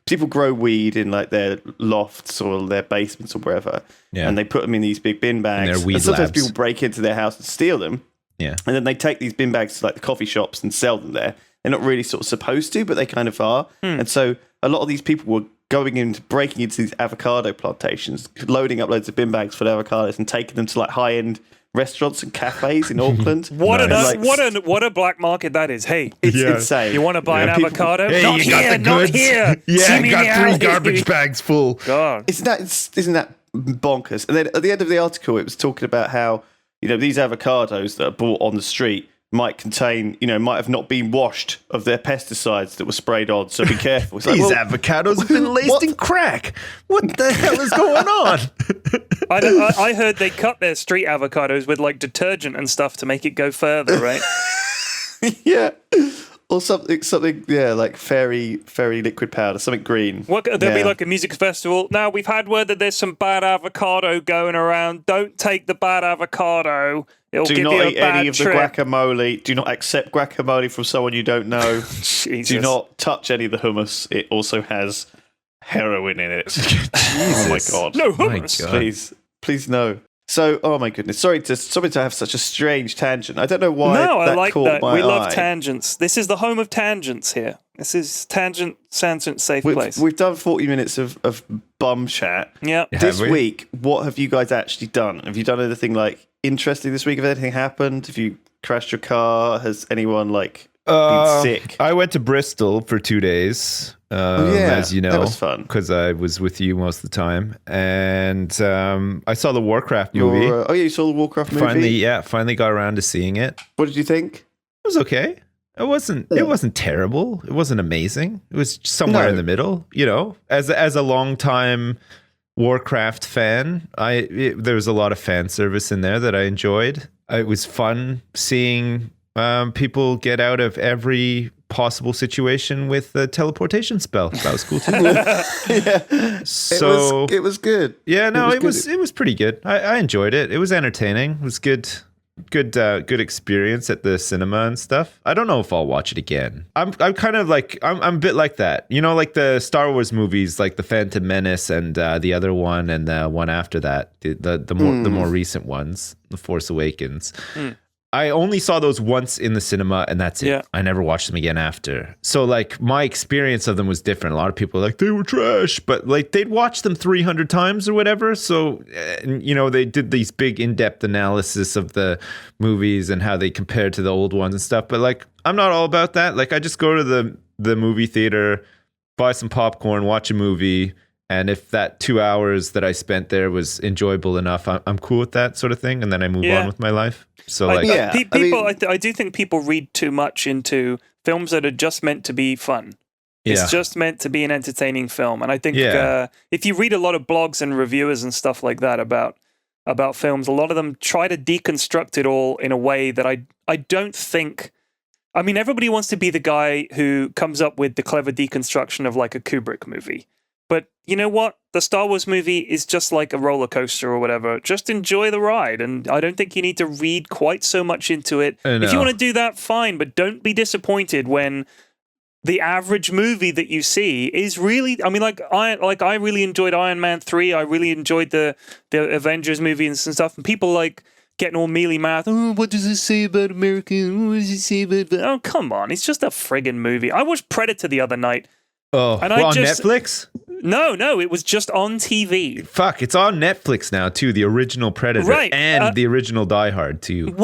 people grow weed in like their lofts or their basements or wherever, and they put them in these big bin bags. And sometimes labs. people break into their house and steal them. Yeah, and then they take these bin bags to like the coffee shops and sell them there. They're not really sort of supposed to, but they kind of are. And so a lot of these people were breaking into these avocado plantations, loading up loads of bin bags for the avocados and taking them to like high-end restaurants and cafes in Auckland. What a black market that is. Hey, it's insane. You want to buy an avocado? Hey, not here. Yeah, See I me got now. 3 garbage bags full. God. Isn't that bonkers? And then at the end of the article, it was talking about how, these avocados that are bought on the street might contain, might have not been washed of their pesticides that were sprayed on. So be careful. It's These avocados have been laced in crack. What the hell is going on? I heard they cut their street avocados with like detergent and stuff to make it go further, right? Yeah. Or something, like fairy liquid powder, something green. There'll be like a music festival. Now, we've had word that there's some bad avocado going around. Don't take the bad avocado. It'll Do give not you a eat bad any of the trip. guacamole. Do not accept guacamole from someone you don't know. Jesus. Do not touch any of the hummus. It also has heroin in it. Oh my God. No hummus. Please no. So, oh my goodness. Sorry to have such a strange tangent. I don't know why. No, I like caught that. my We love eye. tangents. This is the home of tangents here. This is tangent safe place. We've done 40 minutes of bum chat. Yeah. This week, what have you guys actually done? Have you done anything like interesting this week? Have anything happened? Have you crashed your car? Has anyone been sick? I went to Bristol for 2 days. As you know, that was fun because I was with you most of the time, and I saw the Warcraft movie. You saw the Warcraft movie. Finally got around to seeing it. What did you think? It was okay. It wasn't terrible. It wasn't amazing. It was somewhere in the middle. As a longtime Warcraft fan, there was a lot of fan service in there that I enjoyed. It was fun seeing people get out of every possible situation with the teleportation spell. That was cool too. Yeah. So it was good. Yeah, no, it was pretty good. I enjoyed it. It was entertaining. It was good experience at the cinema and stuff. I don't know if I'll watch it again. I'm kind of like I'm a bit like that. Like the Star Wars movies, like the Phantom Menace and the other one and the one after that, the more recent ones, The Force Awakens. I only saw those once in the cinema and that's it. Yeah. I never watched them again after. So like my experience of them was different. A lot of people are like, they were trash, but like they'd watched them 300 times or whatever. So, they did these big in-depth analysis of the movies and how they compared to the old ones and stuff. But like, I'm not all about that. Like I just go to the movie theater, buy some popcorn, watch a movie. And if that 2 hours that I spent there was enjoyable enough, I'm cool with that sort of thing. And then I move on with my life. So I do think people read too much into films that are just meant to be fun. Yeah. It's just meant to be an entertaining film. And I think if you read a lot of blogs and reviewers and stuff like that about films, a lot of them try to deconstruct it all in a way that I don't think... I mean, everybody wants to be the guy who comes up with the clever deconstruction of like a Kubrick movie. But you know what? The Star Wars movie is just like a roller coaster or whatever. Just enjoy the ride. And I don't think you need to read quite so much into it. If you want to do that, fine. But don't be disappointed when the average movie that you see is really... I mean, I really enjoyed Iron Man 3. I really enjoyed the Avengers movie and stuff. And people getting all mealy-mouthed. Oh, what does it say about America? What does it say about... Oh, come on. It's just a friggin' movie. I watched Predator the other night. Oh, and on Netflix? No, it was just on TV. Fuck, it's on Netflix now too. The original Predator and the original Die Hard too.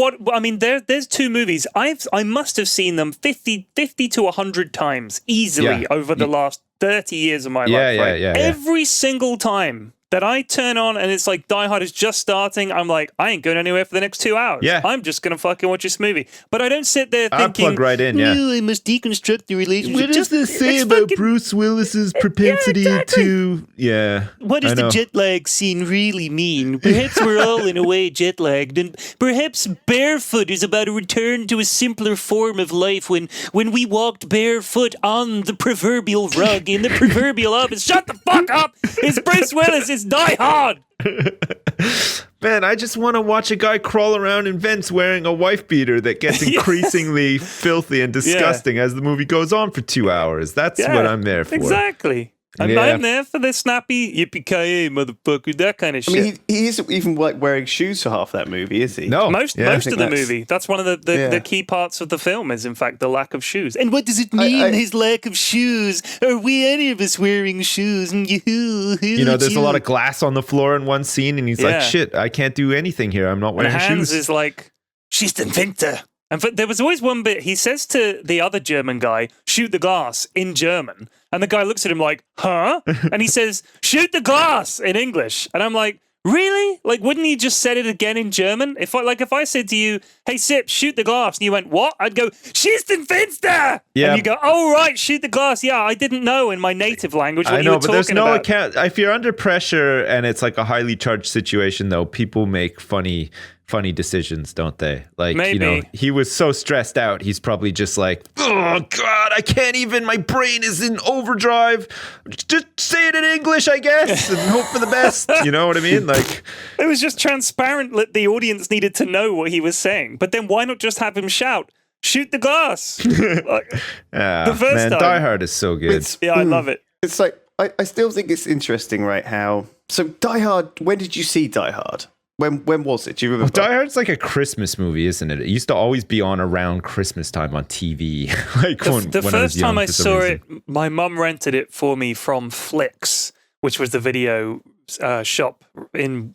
There's two movies. I must have seen them 50 to 100 times easily over the last 30 years of my life. Every single time that I turn on and it's like Die Hard is just starting, I'm like, I ain't going anywhere for the next 2 hours. Yeah. I'm just going to fucking watch this movie. But I don't sit there thinking, I'll plug right in, yeah. I must deconstruct the relationship. What does this say about Bruce Willis's propensity to... Yeah, what does the jet lag scene really mean? Perhaps we're all in a way jet lagged, and perhaps barefoot is about a return to a simpler form of life when we walked barefoot on the proverbial rug in the proverbial office. Shut the fuck up! It's Bruce Willis. It's Die Hard. Man, I just want to watch a guy crawl around in vents wearing a wife beater that gets increasingly filthy and disgusting as the movie goes on for 2 hours. That's what I'm there for. Exactly. I'm there for the snappy yippee-ki-yay, motherfucker, that kind of shit. I mean, he isn't even like wearing shoes for half that movie, is he? No. Most of the movie. That's one of the key parts of the film is, in fact, the lack of shoes. And what does it mean, his lack of shoes? Are we any of us wearing shoes? You know, there's a lot of glass on the floor in one scene, and he's like, shit, I can't do anything here. I'm not wearing shoes. Hans is like, she's the inventor. And there was always one bit, he says to the other German guy, shoot the glass in German. And the guy looks at him like, huh? And he says, shoot the glass in English. And I'm like, really? Like, wouldn't he just said it again in German? If I said to you, hey, Sip, shoot the glass. And you went, what? I'd go, schieß den Fenster. Yeah. And you go, oh, right, shoot the glass. Yeah, I didn't know in my native language what you were talking about. I know, but there's no account. If you're under pressure and it's like a highly charged situation, though, people make funny decisions, don't they? Like, maybe. You know, he was so stressed out, he's probably just like, oh God, I can't even, my brain is in overdrive. Just say it in English, I guess, and hope for the best. You know what I mean? Like, it was just transparent that the audience needed to know what he was saying. But then why not just have him shout, shoot the glass? Like, the first time. Die Hard is so good. I love it. It's like, I still think it's interesting, right, how... So Die Hard, when did you see Die Hard? When was it? Do you remember? Die Hard's like a Christmas movie, isn't it? It used to always be on around Christmas time on TV. Like the first time I saw it, my mum rented it for me from Flicks, which was the video shop in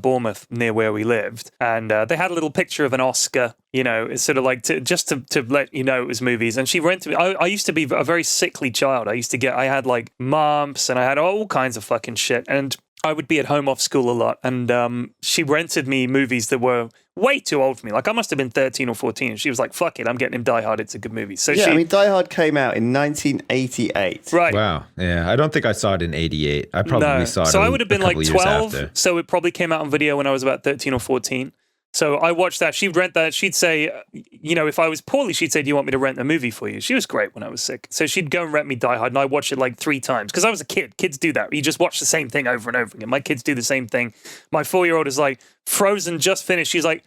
Bournemouth near where we lived, and they had a little picture of an Oscar. You know, it's sort of like to let you know it was movies. And she rented me. I used to be a very sickly child. I had like mumps and I had all kinds of fucking shit, and I would be at home off school a lot, and she rented me movies that were way too old for me. Like, I must have been 13 or 14, and she was like, fuck it, I'm getting him Die Hard, it's a good movie. So I mean, Die Hard came out in 1988. Right. Wow. Yeah, I don't think I saw it in 88. I probably saw it So I would have been like 12, after. So it probably came out on video when I was about 13 or 14. So I watched that. She'd rent that. She'd say, you know, if I was poorly, she'd say, do you want me to rent a movie for you? She was great when I was sick. So she'd go and rent me Die Hard, and I watched it like 3 times. Because I was a kid. Kids do that. You just watch the same thing over and over again. My kids do the same thing. My 4-year-old is like, Frozen just finished. She's like,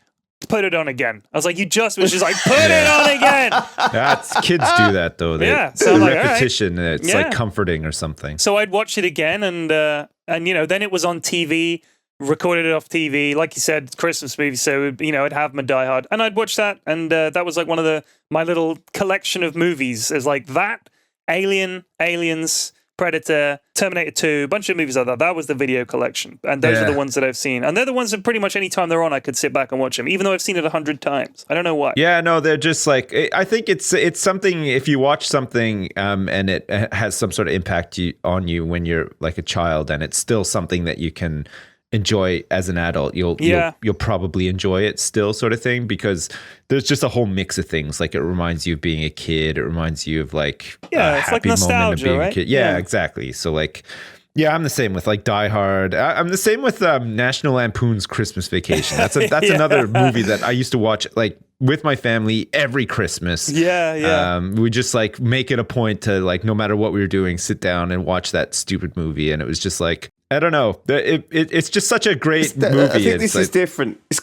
put it on again. I was like, you just... She's like, put it on again. Kids do that, though. So the repetition, right. It's like comforting or something. So I'd watch it again, and you know, then it was on TV, recorded it off TV, like you said, Christmas movie. So you know, I'd have my Die Hard, and I'd watch that, and that was like one of my little collection of movies. Is like that, Aliens, Predator, Terminator 2, a bunch of movies like that. That was the video collection, and those are the ones that I've seen, and they're the ones that pretty much any time they're on, I could sit back and watch them, even though I've seen it 100 times. I don't know why. Yeah, no, they're just like, I think it's something. If you watch something and it has some sort of impact on you when you're like a child, and it's still something that you can enjoy as an adult, you'll probably enjoy it still, sort of thing, because there's just a whole mix of things. Like, it reminds you of being a kid, it reminds you of like a it's happy like moment of being right? a kid. Yeah, exactly. So like, I'm the same with like Die Hard. I'm the same with National Lampoon's Christmas Vacation. That's another movie that I used to watch like with my family every Christmas. We just like make it a point to, like, no matter what we were doing, sit down and watch that stupid movie. And it was just like, I don't know. It's just such a great movie. I think this is different. It's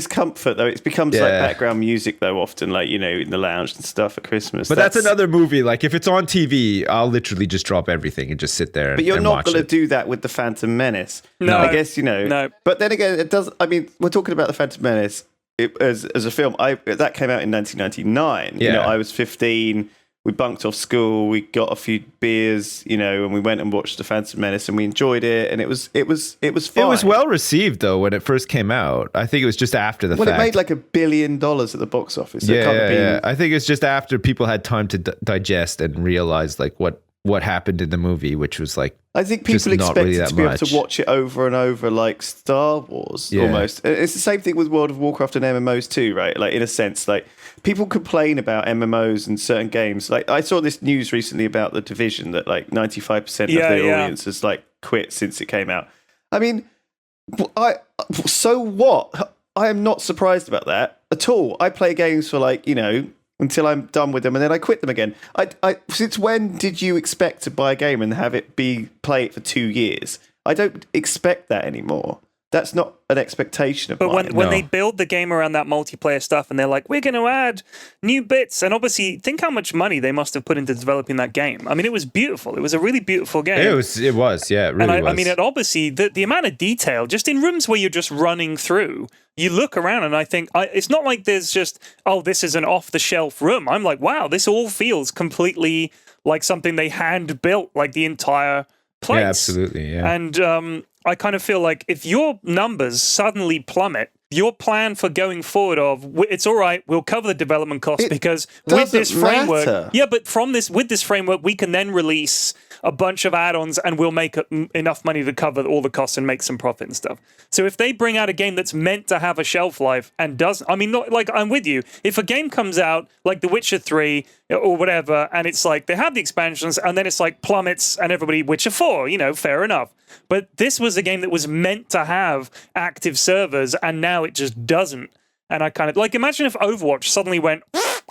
comfort, though. It becomes like background music, though, often, like, you know, in the lounge and stuff at Christmas. But that's another movie. Like, if it's on TV, I'll literally just drop everything and just sit there and watch it. But you're not going to do that with The Phantom Menace. No. I guess, you know. No. But then again, it does. I mean, we're talking about The Phantom Menace as a film. That came out in 1999. Yeah. You know, I was 15. We bunked off school, we got a few beers, you know, and we went and watched The Phantom Menace, and we enjoyed it, and it was fine. It was well received, though, when it first came out. I think it was just after the fact. Well, it made like $1 billion at the box office. So I think it's just after people had time to digest and realize like what what happened in the movie, which was like, I think people expect really to be able to watch it over and over, like Star Wars, almost. It's the same thing with World of Warcraft and MMOs too, right? Like, in a sense, like, people complain about MMOs and certain games. Like, I saw this news recently about The Division that like 95% of the audience has like quit since it came out. I mean, so what? I am not surprised about that at all. I play games for like, until I'm done with them, and then I quit them again. Since when did you expect to buy a game and have it play it for 2 years? I don't expect that anymore. That's not an expectation of mine. But when they build the game around that multiplayer stuff and they're like, we're going to add new bits, and obviously think how much money they must have put into developing that game. I mean, it was beautiful. It was a really beautiful game. It was, yeah, it really was. I mean, obviously, the amount of detail, just in rooms where you're just running through, you look around and I think, it's not like there's just, this is an off-the-shelf room. I'm like, wow, this all feels completely like something they hand-built, like the entire place. Yeah, absolutely, yeah. And I kind of feel like if your numbers suddenly plummet, your plan for going forward it's all right, we'll cover the development costs because with this framework, with this framework, we can then release a bunch of add-ons and we'll make enough money to cover all the costs and make some profit and stuff. So if they bring out a game that's meant to have a shelf life and doesn't, I mean, not like, I'm with you. If a game comes out like The Witcher 3 or whatever, and it's like they have the expansions and then it's like plummets and everybody Witcher 4, fair enough. But this was a game that was meant to have active servers and now it just doesn't. And I kind of like, imagine if Overwatch suddenly went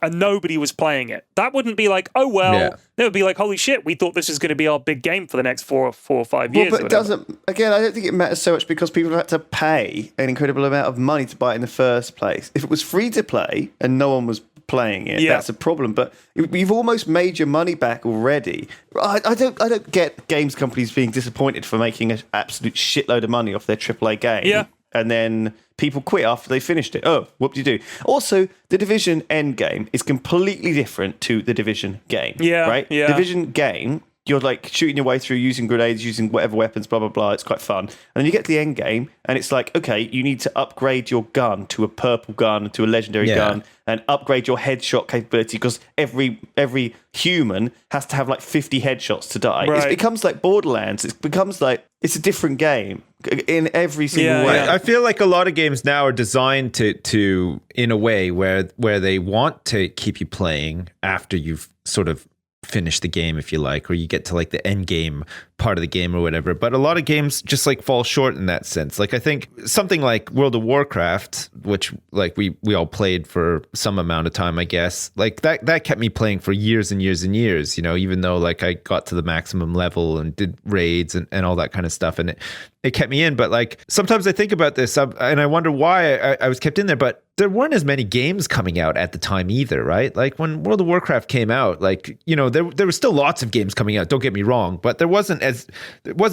and nobody was playing it. That wouldn't be like, oh, well, They would be like, holy shit, we thought this was going to be our big game for the next 4 or 5 years. Well, but it doesn't, again, I don't think it matters so much because people have had to pay an incredible amount of money to buy it in the first place. If it was free to play and no one was playing it, that's a problem. But you've almost made your money back already. I don't get games companies being disappointed for making an absolute shitload of money off their AAA game. Yeah. And then people quit after they finished it. Oh, what do you do? Also, the Division end game is completely different to the Division game. Yeah. Right? Yeah. Division game, you're like shooting your way through using grenades, using whatever weapons, blah, blah, blah. It's quite fun. And then you get to the end game and it's like, okay, you need to upgrade your gun to a purple gun, to a legendary gun, and upgrade your headshot capability because every human has to have like 50 headshots to die. Right. It becomes like Borderlands. It becomes like, it's a different game in every single way. I feel like a lot of games now are designed to in a way where they want to keep you playing after you've sort of finished the game, if you like, or you get to like the end game part of the game or whatever. But a lot of games just like fall short in that sense. Like I think something like World of Warcraft, which like we all played for some amount of time, I guess, like that kept me playing for years and years and years, even though like I got to the maximum level and did raids and all that kind of stuff. And it kept me in. But like sometimes I think about this and I wonder why I was kept in there, but there weren't as many games coming out at the time either, right? Like when World of Warcraft came out, like, there were still lots of games coming out, don't get me wrong, but there wasn't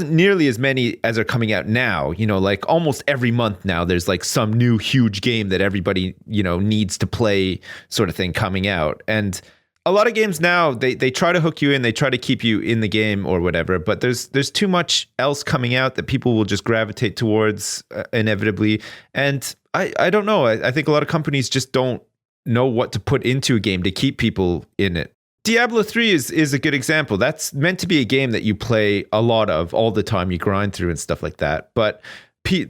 nearly as many as are coming out now. Like almost every month now there's like some new huge game that everybody, needs to play sort of thing coming out. And a lot of games now, they try to hook you in, they try to keep you in the game or whatever, but there's too much else coming out that people will just gravitate towards inevitably. And I don't know. I think a lot of companies just don't know what to put into a game to keep people in it. Diablo 3 is a good example. That's meant to be a game that you play a lot of all the time, you grind through and stuff like that. But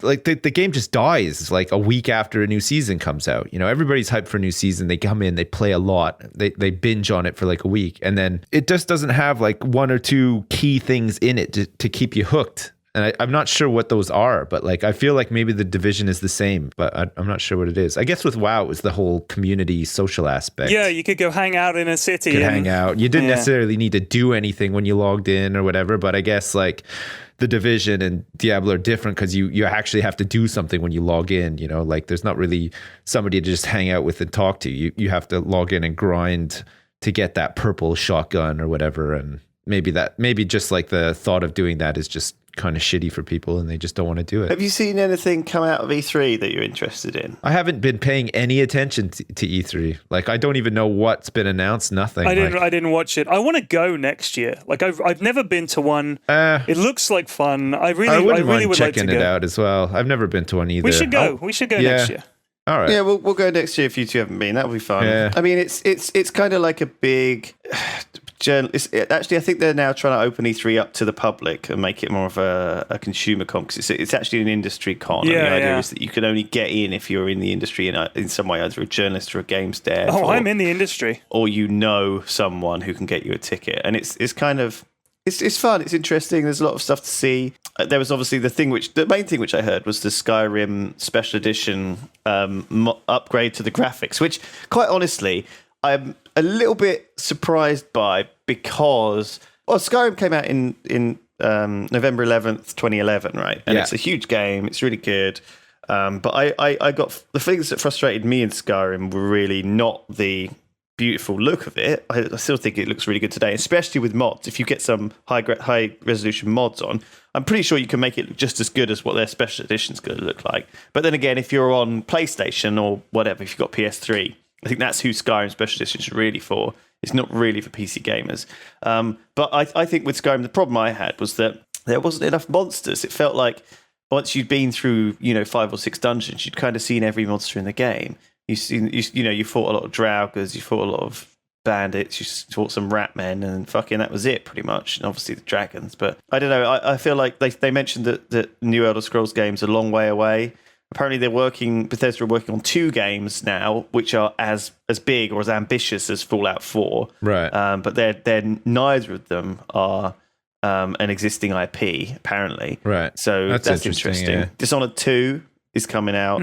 like the game just dies like a week after a new season comes out. Everybody's hyped for a new season. They come in, they play a lot, they binge on it for like a week, and then it just doesn't have like one or two key things in it to keep you hooked. And I'm not sure what those are, but like I feel like maybe the Division is the same, but I'm not sure what it is. I guess with WoW it was the whole community social aspect. Yeah, you could go hang out in a city. You could hang out. You didn't necessarily need to do anything when you logged in or whatever, but I guess like the Division and Diablo are different because you actually have to do something when you log in. Like there's not really somebody to just hang out with and talk to. You have to log in and grind to get that purple shotgun or whatever, and maybe just like the thought of doing that is just kind of shitty for people and they just don't want to do it. Have you seen anything come out of E3 that you're interested in? I haven't been paying any attention to E3. Like I don't even know what's been announced. Nothing. I didn't watch it. I want to go next year. Like I've never been to one. It looks like fun. I really would like checking to go. it out as well. I've never been to one either. We should go. We should go next year. All right. Yeah, we'll go next year if you two haven't been. That'll be fun. Yeah. I mean, it's kind of like a big. actually, I think they're now trying to open E3 up to the public and make it more of a consumer con, because it's actually an industry con. Yeah, and the idea is that you can only get in if you're in the industry in some way, either a journalist or a games dev. I'm in the industry. Or someone who can get you a ticket. And it's kind of... It's fun. It's interesting. There's a lot of stuff to see. There was obviously the main thing which I heard was the Skyrim Special Edition upgrade to the graphics, which, quite honestly, I'm a little bit surprised by, because Skyrim came out in November 11th, 2011, right? And it's a huge game. It's really good. But I got the things that frustrated me in Skyrim were really not the beautiful look of it. I still think it looks really good today, especially with mods. If you get some high resolution mods on, I'm pretty sure you can make it look just as good as what their special edition's going to look like. But then again, if you're on PlayStation or whatever, if you've got PS3, I think that's who Skyrim Special Edition is really for. It's not really for PC gamers. But I think with Skyrim, the problem I had was that there wasn't enough monsters. It felt like once you'd been through 5 or 6 dungeons, you'd kind of seen every monster in the game. You fought a lot of Draugrs, you fought a lot of bandits, you fought some rat men, and fucking that was it pretty much. And obviously the dragons. But I don't know. I feel like they mentioned that new Elder Scrolls game's a long way away. Apparently Bethesda are working on 2 games now, which are as big or as ambitious as Fallout 4. Right. But they're neither of them are an existing IP, apparently. Right. So that's interesting. Yeah. Dishonored 2 is coming out.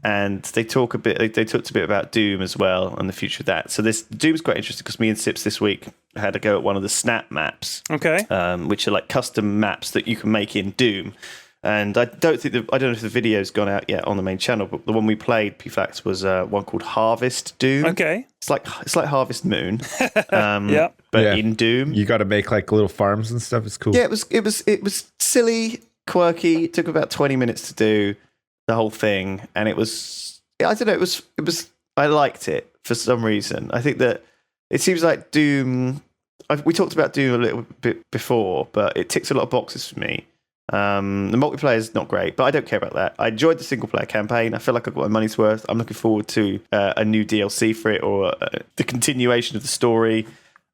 And they talked a bit about Doom as well and the future of that. So Doom's quite interesting, because me and Sips this week had a go at one of the snap maps. Okay. Which are like custom maps that you can make in Doom. And I don't know if the video's gone out yet on the main channel, but the one we played, PFAX, was one called Harvest Doom. Okay. It's like Harvest Moon. Yeah. But in Doom. You got to make like little farms and stuff. It's cool. Yeah, it was silly, quirky. It took about 20 minutes to do the whole thing, and it was, I don't know, it was I liked it for some reason. I think that it seems like Doom, we talked about Doom a little bit before, but it ticks a lot of boxes for me. The multiplayer is not great, but I don't care about that. I enjoyed the single player campaign. I feel like I got my money's worth. I'm looking forward to a new DLC for it, or the continuation of the story.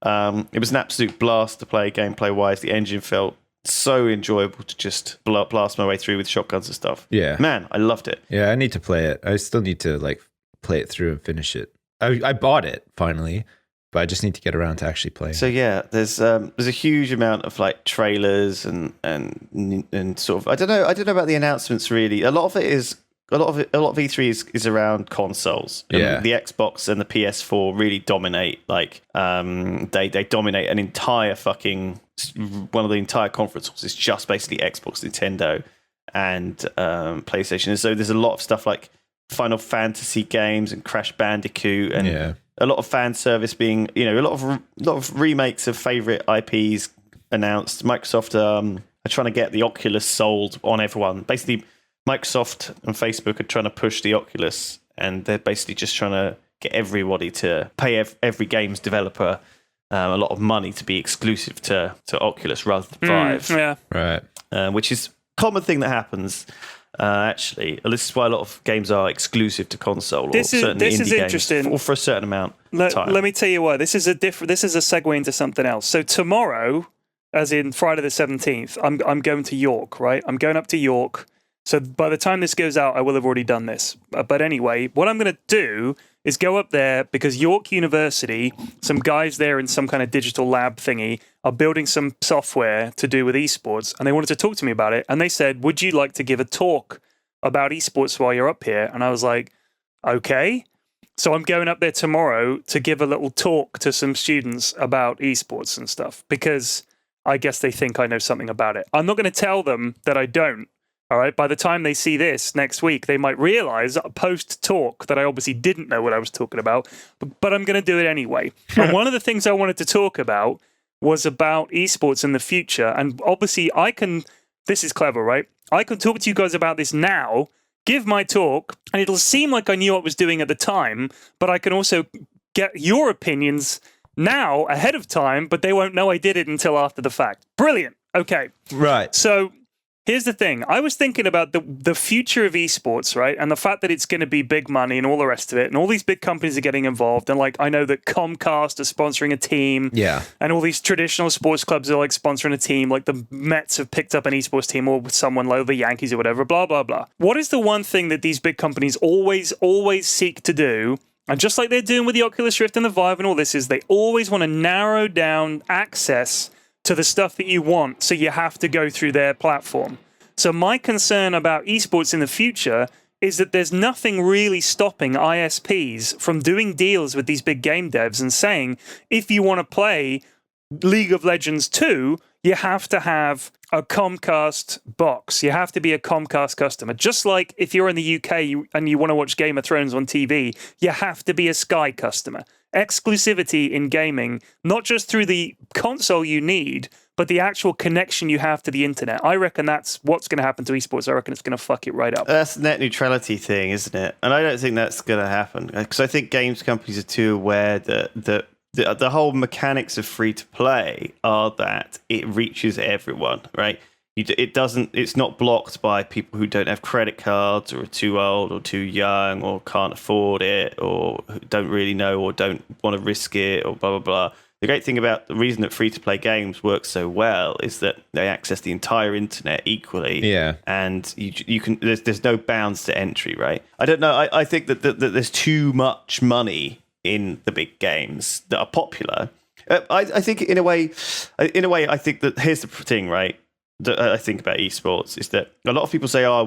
It was an absolute blast to play gameplay wise. The engine felt so enjoyable to just blast my way through with shotguns and stuff. Yeah, man, I loved it. Yeah, I need to play it. I still need to like play it through and finish it. I bought it finally, but I just need to get around to actually playing. So yeah, there's a huge amount of like trailers and sort of I don't know about the announcements really. A lot of E3 is around consoles. Yeah. The Xbox and the PS4 really dominate. Like they dominate an entire fucking one of the entire conferences is just basically Xbox, Nintendo, and PlayStation. And so there's a lot of stuff like Final Fantasy games and Crash Bandicoot, and a lot of fan service being, a lot of remakes of favorite IPs announced. Microsoft are trying to get the Oculus sold on everyone. Basically, Microsoft and Facebook are trying to push the Oculus, and they're basically just trying to get everybody to pay every games developer a lot of money to be exclusive to Oculus rather than Vive. Yeah, right. Which is a common thing that happens. Actually, this is why a lot of games are exclusive to console. This is interesting. Or for a certain amount of time. Let me tell you why. This is a segue into something else. So tomorrow, as in Friday the 17th, I'm going to York. Right, I'm going up to York. So by the time this goes out, I will have already done this. But anyway, what I'm going to do is go up there because York University, some guys there in some kind of digital lab thingy, are building some software to do with esports, and they wanted to talk to me about it. And they said, would you like to give a talk about esports while you're up here? And I was like, okay. So I'm going up there tomorrow to give a little talk to some students about esports and stuff, because I guess they think I know something about it. I'm not going to tell them that I don't. All right. By the time they see this next week, they might realize post-talk that I obviously didn't know what I was talking about, but I'm going to do it anyway. And one of the things I wanted to talk about was about esports in the future. And obviously this is clever, right? I can talk to you guys about this now, give my talk, and it'll seem like I knew what I was doing at the time, but I can also get your opinions now ahead of time, but they won't know I did it until after the fact. Brilliant. Okay. Right. So Here's the thing. I was thinking about the future of esports, right? And the fact that it's going to be big money and all the rest of it. And all these big companies are getting involved. And like, I know that Comcast is sponsoring a team. Yeah. And all these traditional sports clubs are like sponsoring a team. Like the Mets have picked up an esports team or with someone like the Yankees or whatever, blah, blah, blah. What is the one thing that these big companies always seek to do? And just like they're doing with the Oculus Rift and the Vive and all this is they always want to narrow down access to the stuff that you want, so you have to go through their platform. So my concern about esports in the future is that there's nothing really stopping ISPs from doing deals with these big game devs and saying, if you want to play League of Legends 2, you have to have a Comcast box. You have to be a Comcast customer. Just like if you're in the UK and you want to watch Game of Thrones on TV, you have to be a Sky customer. Exclusivity in gaming, not just through the console you need, but the actual connection you have to the internet. I reckon that's what's going to happen to esports. I reckon it's going to fuck it right up. That's the net neutrality thing, isn't it? And I don't think that's going to happen because I think games companies are too aware that the whole mechanics of free to play are that it reaches everyone, right? It's not blocked by people who don't have credit cards or are too old or too young or can't afford it or don't really know or don't want to risk it or blah, blah, blah. The great thing about the reason that free-to-play games work so well is that they access the entire internet equally. Yeah. And you can there's no bounds to entry, right? I don't know. I think that there's too much money in the big games that are popular. I think in a way, I think that here's the thing, right? That I think about esports is that a lot of people say, "Oh,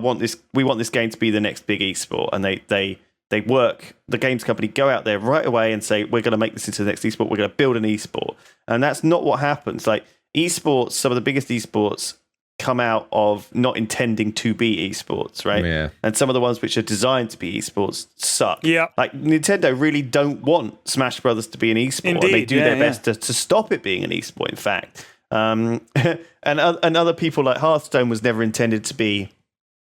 we want this game to be the next big esport," and they work. The games company go out there right away and say, "We're going to make this into the next esport. We're going to build an esport," and that's not what happens. Like esports, some of the biggest esports come out of not intending to be esports, right? Yeah. And some of the ones which are designed to be esports suck. Yeah. Like Nintendo really don't want Smash Brothers to be an esport. Indeed, And they do their best yeah. to stop it being an esport, in fact. And other people like Hearthstone was never intended to be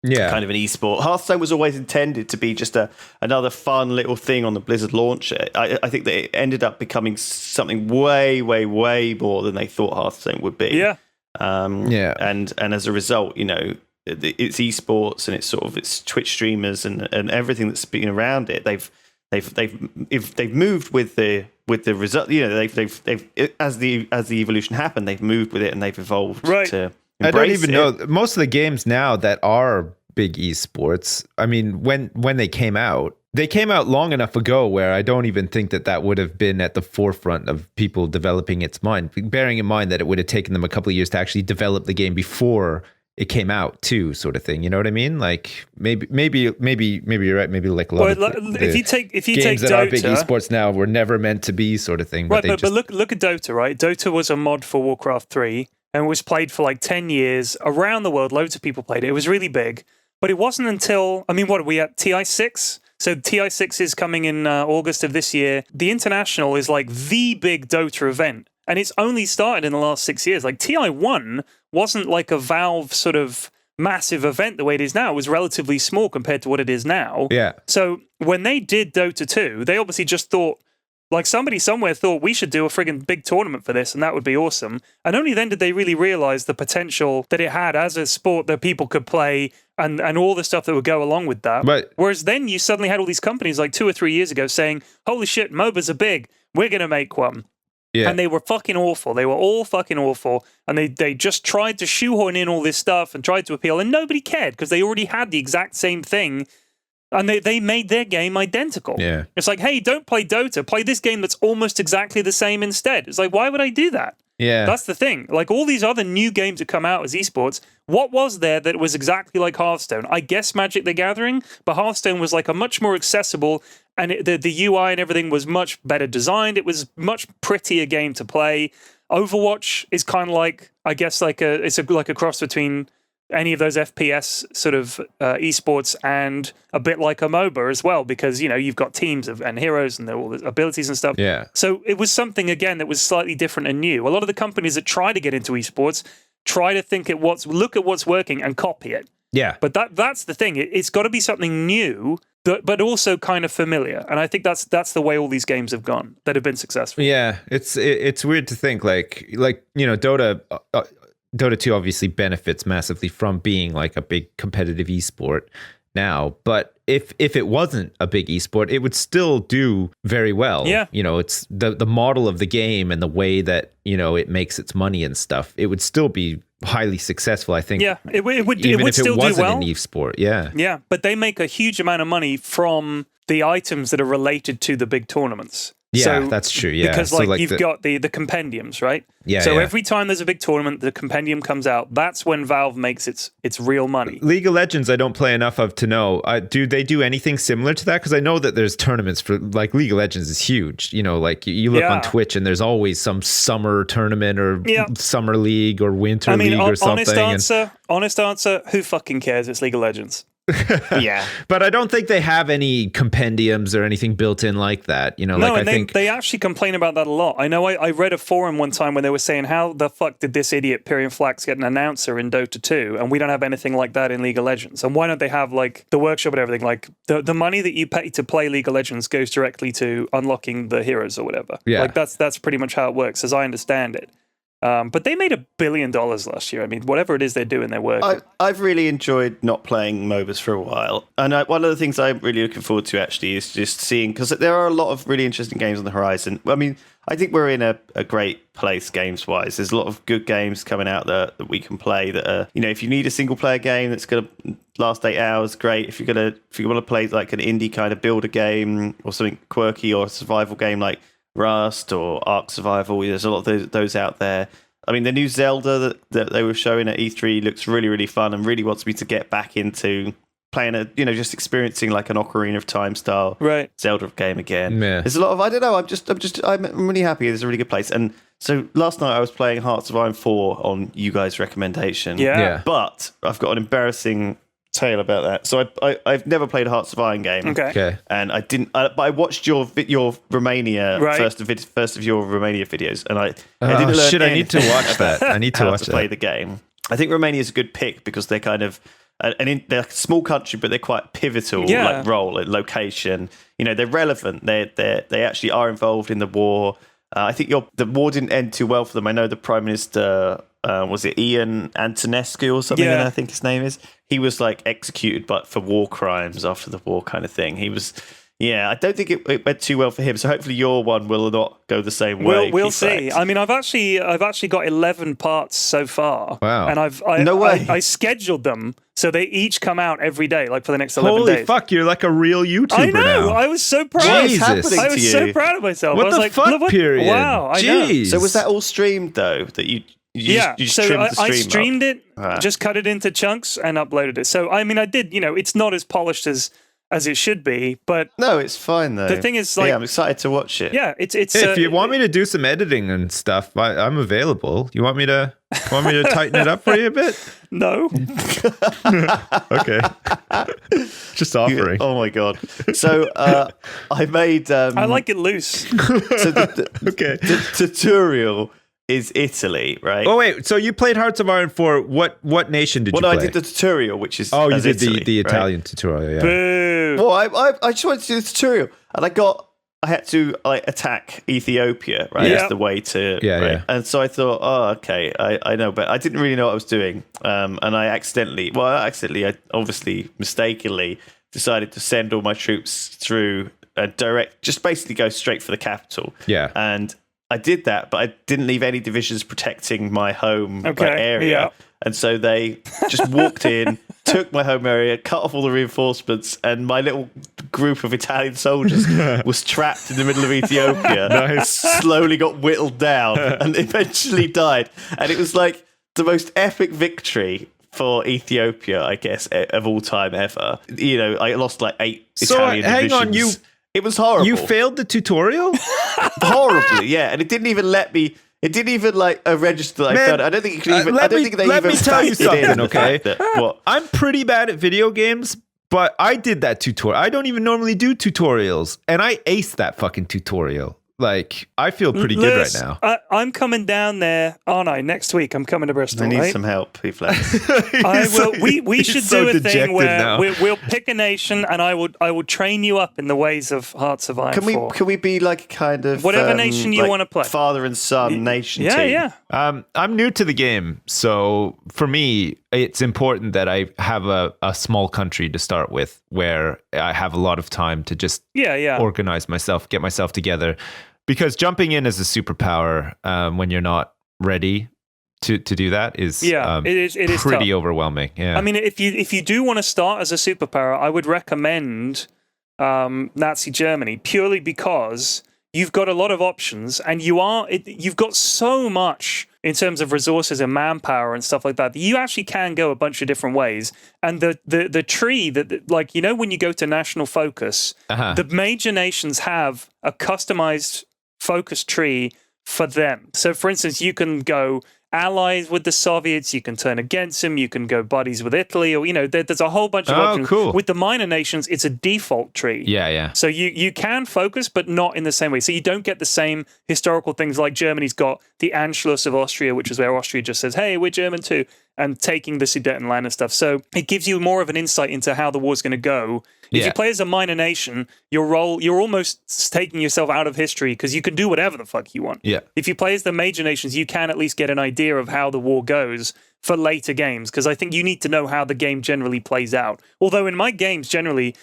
kind of an esport. Hearthstone was always intended to be just another fun little thing on the Blizzard launcher. I think that it ended up becoming something way, way, way more than they thought Hearthstone would be. Yeah. And as a result, it's esports and it's Twitch streamers and everything that's been around it. They've moved with the result. They've as the evolution happened, they've moved with it and they've evolved to embrace I don't even it. know most of the games now that are big esports. I mean, when they came out long enough ago where I don't even think that would have been at the forefront of people developing its mind. Bearing in mind that it would have taken them a couple of years to actually develop the game before it came out too, sort of thing. You know what I mean? Like maybe you're right. Maybe like a lot of if you take games that Dota, are big esports now were never meant to be, sort of thing. Right, but look at Dota, right? Dota was a mod for Warcraft 3 and was played for like 10 years around the world. Loads of people played it. It was really big, but it wasn't until what are we at TI6? So TI6 is coming in August of this year. The International is like the big Dota event. And it's only started in the last 6 years. Like TI1 wasn't like a Valve sort of massive event the way it is now. It was relatively small compared to what it is now. Yeah. So when they did Dota 2, they obviously just thought, like somebody somewhere thought we should do a friggin' big tournament for this and that would be awesome. And only then did they really realize the potential that it had as a sport that people could play and all the stuff that would go along with that. But whereas then you suddenly had all these companies like 2 or 3 years ago saying, holy shit, MOBAs are big. We're going to make one. yeah. And they were fucking awful. They were all fucking awful. And they just tried to shoehorn in all this stuff and tried to appeal. And nobody cared because they already had the exact same thing. And they made their game identical. Yeah. It's like, hey, don't play Dota. Play this game that's almost exactly the same instead. It's like, why would I do that? Yeah. That's the thing. Like all these other new games that come out as esports, what was there that was exactly like Hearthstone? I guess Magic the Gathering, but Hearthstone was like a much more accessible and the UI and everything was much better designed. It was much prettier game to play. Overwatch is kind of like, I guess, like a cross between any of those FPS sort of esports and a bit like a MOBA as well, because, you've got teams and heroes and all the abilities and stuff. Yeah. So it was something, again, that was slightly different and new. A lot of the companies that try to get into esports try to look at what's working and copy it. Yeah. But that's the thing. It's got to be something new, but also kind of familiar. And I think that's the way all these games have gone that have been successful. Yeah. It's weird to think like Dota. Dota 2 obviously benefits massively from being like a big competitive esport now, but if it wasn't a big esport, it would still do very well. Yeah. It's the model of the game and the way that, it makes its money and stuff. It would still be highly successful, I think. Yeah, it would even if still it wasn't do well. an esport. Yeah. Yeah, but they make a huge amount of money from the items that are related to the big tournaments. Yeah, that's true. Yeah, because so you've got the compendiums, right? Yeah. So every time there's a big tournament, the compendium comes out. That's when Valve makes its real money. League of Legends, I don't play enough of to know. Do they do anything similar to that? Because I know that there's tournaments for like League of Legends is huge. You look on Twitch and there's always some summer tournament or summer league or winter league or something. Honest answer, who fucking cares? It's League of Legends. Yeah, but I don't think they have any compendiums or anything built in like that. I think they actually complain about that a lot. I know I read a forum one time when they were saying, how the fuck did this idiot Pyrion Flax get an announcer in Dota 2 and we don't have anything like that in League of Legends? And why don't they have like the workshop and everything? Like the money that you pay to play League of Legends goes directly to unlocking the heroes or whatever. Yeah. Like that's pretty much how it works as I understand it. But they made $1 billion last year. I mean, whatever it is they're doing, they're working. I've really enjoyed not playing MOBAs for a while. And one of the things I'm really looking forward to actually is just seeing, because there are a lot of really interesting games on the horizon. I mean, I think we're in a great place games-wise. There's a lot of good games coming out that we can play that are, if you need a single-player game that's going to last 8 hours, great. If you want to play like an indie kind of builder game or something quirky or a survival game like Rust or Ark Survival, there's a lot of those out there. I mean, the new Zelda that they were showing at E3 looks really, really fun and really wants me to get back into playing just experiencing like an Ocarina of Time style Zelda game again. Yeah. There's a lot of, I don't know, I'm really happy. There's a really good place. And so last night I was playing Hearts of Iron 4 on you guys' recommendation. Yeah. But I've got an embarrassing tale about that. So I've never played a Hearts of Iron game. Okay. And I didn't. But I watched your Romania first of your Romania videos, and I didn't learn. Shit, I need to watch that. I need to watch play the game. I think Romania is a good pick because they're kind of they're a small country, but they're quite pivotal role and location. They're relevant. They actually are involved in the war. I think the war didn't end too well for them. I know the Prime Minister. Was it Ian Antonescu or something? I think his name is. He was like executed, but for war crimes after the war, kind of thing. He was. Yeah, I don't think it went too well for him. So hopefully your one will not go the same way. We'll see. I mean, I've actually got 11 parts so far. Wow! And no way. I scheduled them so they each come out every day, like for the next 11 Holy days. fuck! You're like a real YouTuber I know. now. I was so proud. Jesus. I was so proud of myself. What I was the like, fuck, Pyrion? Wow! I know. Jeez. So was that all streamed though? That you just so trimmed the stream I streamed up? it, just cut it into chunks and uploaded it. So I mean, I did. It's not as polished as it should be, but no, it's fine though. The thing is, like, I'm excited to watch it. Yeah, it's. If you want me to do some editing and stuff, I'm available. You want me to tighten it up for you a bit? No. Okay. Just offering. Oh my god. So I made. I like it loose. So the tutorial is Italy, right? Oh wait, so you played Hearts of Iron 4. What nation did you play? I did the tutorial, which is you did Italy, the right? Italian tutorial. Yeah. Boo. Well, I just wanted to do the tutorial, and I had to attack Ethiopia, right? Yeah. As the way to, Yeah, right? yeah. And so I thought, okay, I know, but I didn't really know what I was doing, and I obviously mistakenly decided to send all my troops through just basically go straight for the capital. Yeah. And I did that, but I didn't leave any divisions protecting my home area. Yeah. And so they just walked in, took my home area, cut off all the reinforcements, and my little group of Italian soldiers was trapped in the middle of Ethiopia. Nice. Slowly got whittled down and eventually died. And it was like the most epic victory for Ethiopia, I guess, of all time ever. I lost like 8 Italian divisions. Hang on, it was horrible. You failed the tutorial? Horribly, yeah. And it didn't even let me. It didn't even register that I failed. I don't think you could even. Let me tell you something, okay? What? I'm pretty bad at video games, but I did that tutorial. I don't even normally do tutorials, and I aced that fucking tutorial. like, I feel pretty good right now. I'm coming down there, aren't I? Next week, I'm coming to Bristol. I need right? some help, P-Flex. I will. We should so do a thing where now. we'll pick a nation, and I will train you up in the ways of Hearts of Iron. Can we be like a kind of whatever nation you like want to play, father and son nation team? Yeah. I'm new to the game, so for me, it's important that I have a small country to start with, where I have a lot of time to just organize myself, get myself together. Because jumping in as a superpower when you're not ready to do that is it is pretty tough. overwhelming. Yeah, I mean, if you do want to start as a superpower, I would recommend Nazi Germany, purely because you've got a lot of options, and you've got so much in terms of resources and manpower and stuff like that. You actually can go a bunch of different ways. And the tree that, like, you know, when you go to national focus, the major nations have a customized focus tree for them. So, for instance, you can go allies with the Soviets, you can turn against them, you can go buddies with Italy, or, you know, there's a whole bunch of options. Cool. With the minor nations, it's a default tree. Yeah. So you can focus, but not in the same way. So you don't get the same historical things like Germany's got the Anschluss of Austria, which is where Austria just says, hey, we're German too, and taking the Sudetenland and stuff. So it gives you more of an insight into how the war's going to go. If you play as a minor nation, you're almost taking yourself out of history, because you can do whatever the fuck you want. Yeah. If you play as the major nations, you can at least get an idea of how the war goes for later games, because I think you need to know how the game generally plays out. Although in my games, generally,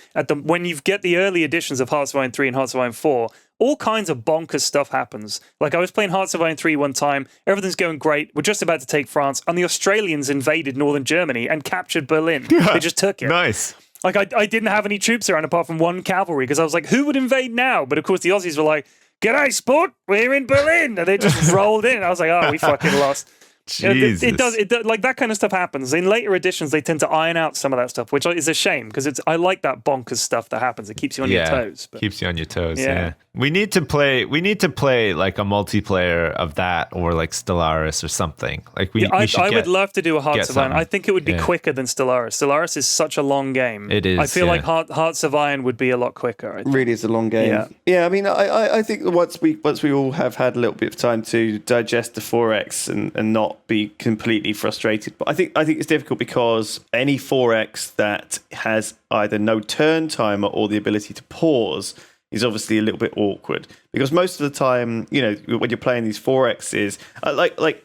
when you get the early editions of Hearts of Iron 3 and Hearts of Iron 4, all kinds of bonkers stuff happens. Like, I was playing Hearts of Iron 3 one time, everything's going great, we're just about to take France, and the Australians invaded northern Germany and captured Berlin. They just took it. Nice. Like, I didn't have any troops around apart from one cavalry, because I was like, who would invade now? But of course the Aussies were like, g'day, sport, we're in Berlin. And they just rolled in. I was like, oh, we fucking lost. Jesus. It does, like, that kind of stuff happens. In later editions, they tend to iron out some of that stuff, which is a shame, because I like that bonkers stuff that happens. It keeps you on your toes. But. Keeps you on your toes. Yeah. We need to play like a multiplayer of that, or like Stellaris or something. Like I would love to do a Hearts of Iron. something. I think it would be quicker than Stellaris. Stellaris is such a long game. It is. I feel like Hearts of Iron would be a lot quicker. Really is a long game. Yeah. I mean, I think once we all have had a little bit of time to digest the 4X and not be completely frustrated, but I think it's difficult, because any 4X that has either no turn timer or the ability to pause is obviously a little bit awkward, because most of the time, you know, when you're playing these 4Xs, like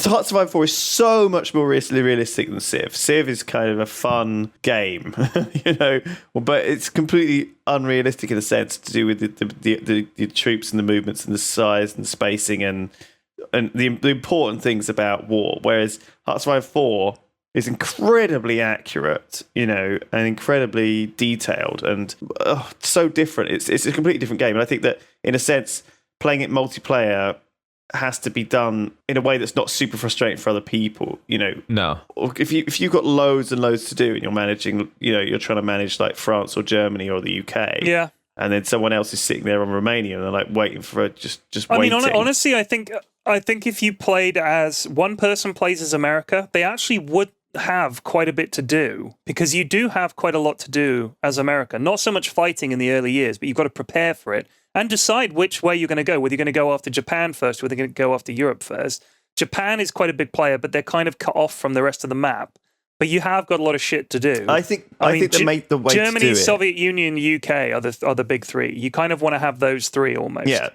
Hearts of Iron 4 is so much more realistic than Civ. Civ is kind of a fun game, you know, but it's completely unrealistic in a sense, to do with the troops and the movements and the size and the spacing and the important things about war. Whereas Hearts of Iron 4 is incredibly accurate, you know, and incredibly detailed, and so different. It's a completely different game, and I think that, in a sense, playing it multiplayer has to be done in a way that's not super frustrating for other people, you know. No. If you've got loads and loads to do, and you're managing, you know, you're trying to manage like France or Germany or the UK. Yeah. And then someone else is sitting there on Romania, and they're like waiting for just I waiting. mean, honestly, I think if you played as one person plays as America, they actually would have quite a bit to do, because you do have quite a lot to do as America. Not so much fighting in the early years, but you've got to prepare for it and decide which way you're going to go, whether you're going to go after Japan first, whether you're going to go after Europe first. Japan is quite a big player, but they're kind of cut off from the rest of the map. But you have got a lot of shit to do. I think they made the way Germany, to do it. Soviet Union, UK are the big three. You kind of want to have those three almost. Yeah.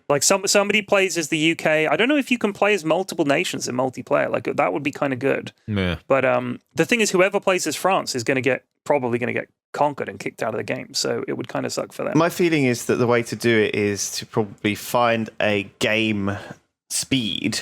Like somebody plays as the UK. I don't know if you can play as multiple nations in multiplayer. Like, that would be kind of good. Yeah. But the thing is, whoever plays as France is probably going to get conquered and kicked out of the game. So it would kind of suck for them. My feeling is that the way to do it is to probably find a game speed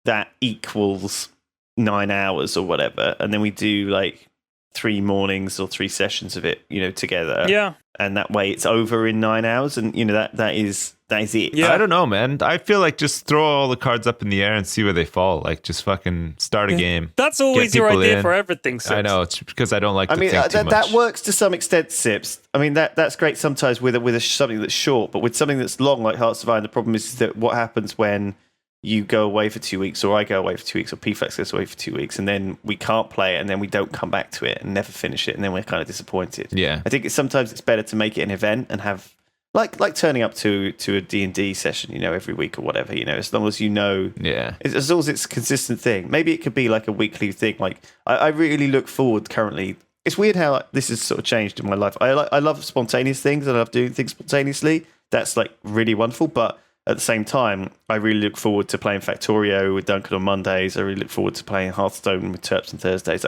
that equals 9 hours or whatever, and then we do like 3 mornings or 3 sessions of it, you know, together. Yeah. And that way it's over in 9 hours, and you know that is it. Yeah, I don't know, man. I feel like just throw all the cards up in the air and see where they fall. Like, just fucking start a game. That's always your idea for everything, Sips. I know, it's because I don't like to think too much. That works to some extent, Sips. I mean, that's great sometimes with something that's short, but with something that's long, like Hearts of Iron, the problem is that what happens when you go away for 2 weeks, or I go away for 2 weeks, or P-Flex goes away for 2 weeks, and then we can't play it, and then we don't come back to it and never finish it, and then we're kind of disappointed. Yeah. I think sometimes it's better to make it an event and have like turning up to a D&D session, every week or whatever, as long as as long as it's a consistent thing. Maybe it could be like a weekly thing. Like I really look forward currently. It's weird how this has sort of changed in my life. I love spontaneous things. I love doing things spontaneously. That's like really wonderful. But at the same time, I really look forward to playing Factorio with Duncan on Mondays. I really look forward to playing Hearthstone with Terps on Thursdays.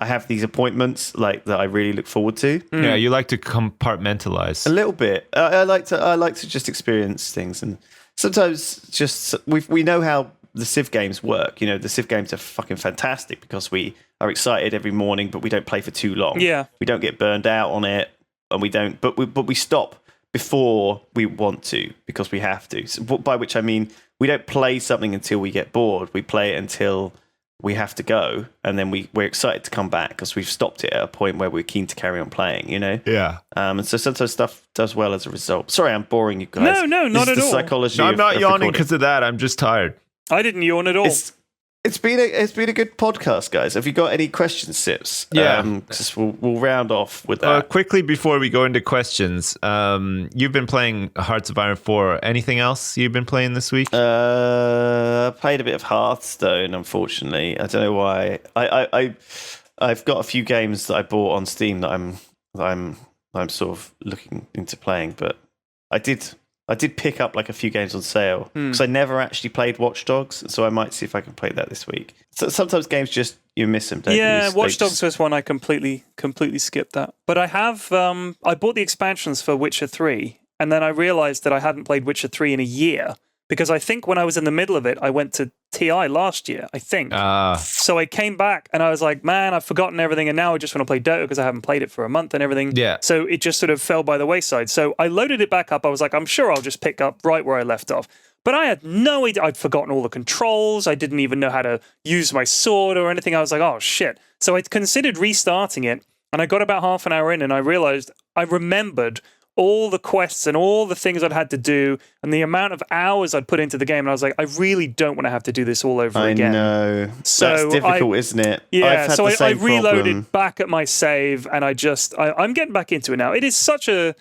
I have these appointments like that I really look forward to. Yeah, you like to compartmentalize a little bit. I like to just experience things, and sometimes just we know how the Civ games work. The Civ games are fucking fantastic because we are excited every morning, but we don't play for too long. Yeah, we don't get burned out on it, and we don't. But we stop before we want to because we have to. So, by which I mean we don't play something until we get bored. We play it until we have to go, and then we're excited to come back because we've stopped it at a point where we're keen to carry on playing, Yeah. And so sometimes stuff does well as a result. Sorry, I'm boring you guys. No, not at all. Psychology. No, I'm not yawning because of that. I'm just tired. I didn't yawn at all. It's been a good podcast, guys. Have you got any questions, Sips? Yeah. Just we'll round off with that. Quickly before we go into questions, you've been playing Hearts of Iron 4. Anything else you've been playing this week? I played a bit of Hearthstone, unfortunately. I don't know why. I've got a few games that I bought on Steam that I'm sort of looking into playing, but I did pick up like a few games on sale because I never actually played Watch Dogs, so I might see if I can play that this week. So sometimes games you miss them, don't you? Yeah, Watch Dogs was one I completely skipped that. But I have I bought the expansions for Witcher 3, and then I realized that I hadn't played Witcher 3 in a year because I think when I was in the middle of it, I went to TI last year, I think. So I came back and I was like, man, I've forgotten everything, and now I just want to play Dota because I haven't played it for a month and everything. Yeah. So it just sort of fell by the wayside. So I loaded it back up. I was like, I'm sure I'll just pick up right where I left off. But I had no idea. I'd forgotten all the controls. I didn't even know how to use my sword or anything. I was like, oh, shit. So I considered restarting it, and I got about half an hour in, and I realized I remembered all the quests and all the things I'd had to do and the amount of hours I'd put into the game. And I was like, I really don't want to have to do this all over again. I know. So that's difficult, isn't it? Yeah, so I reloaded back at my save, and I'm getting back into it now. It is such a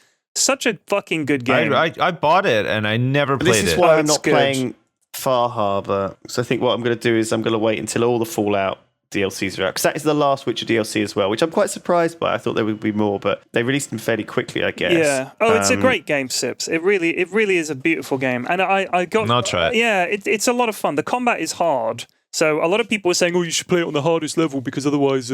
fucking good game. I bought it and I never played it. This is why I'm not playing Far Harbor. So I think what I'm going to do is I'm going to wait until all the Fallout DLCs are out, because that is the last Witcher DLC as well, which I'm quite surprised by. I thought there would be more, but they released them fairly quickly, I guess. Yeah. Oh, it's a great game, Sips. It really is a beautiful game, and I got. I'll try it. Yeah, it's a lot of fun. The combat is hard, so a lot of people are saying, "Oh, you should play it on the hardest level because otherwise,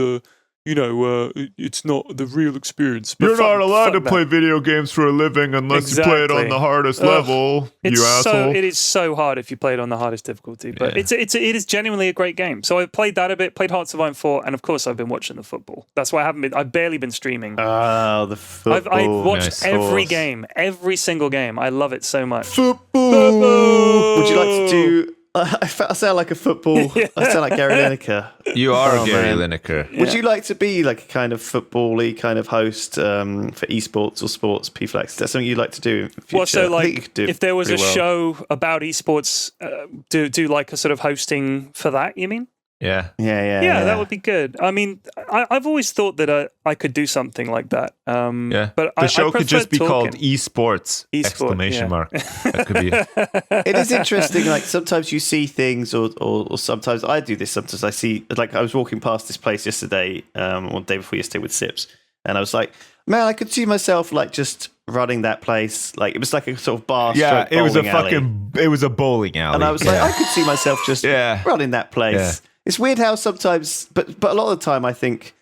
it's not the real experience." But you're not allowed to play video games for a living unless you play it on the hardest level, you asshole. It is so hard if you play it on the hardest difficulty, but it is genuinely a great game. So I played that a bit, played Hearts of Iron 4, and of course I've been watching the football. That's why I've barely been streaming. Oh, the football. I've watched every game, every single game. I love it so much. Football! Would you like to do... I sound like a football... Yeah. I sound like Gary Lineker. You are Gary Lineker. Yeah. Would you like to be like a kind of football-y kind of host for esports or sports, PFLAX? Is that something you'd like to do in the future? Well, so like, if there was a show about esports, do like a sort of hosting for that, you mean? Yeah, that would be good. I mean, I've always thought that I could do something like that. But the show could just be called esports! Exclamation mark. That could be. It is interesting. Like sometimes you see things, or sometimes I do this. Sometimes I see, like I was walking past this place yesterday, or the day before yesterday with Sips, and I was like, man, I could see myself like just running that place. Like it was like a sort of bar. Yeah, it was a alley. it was a bowling alley, and I was like, I could see myself just running that place. Yeah. It's weird how sometimes, but a lot of the time I think,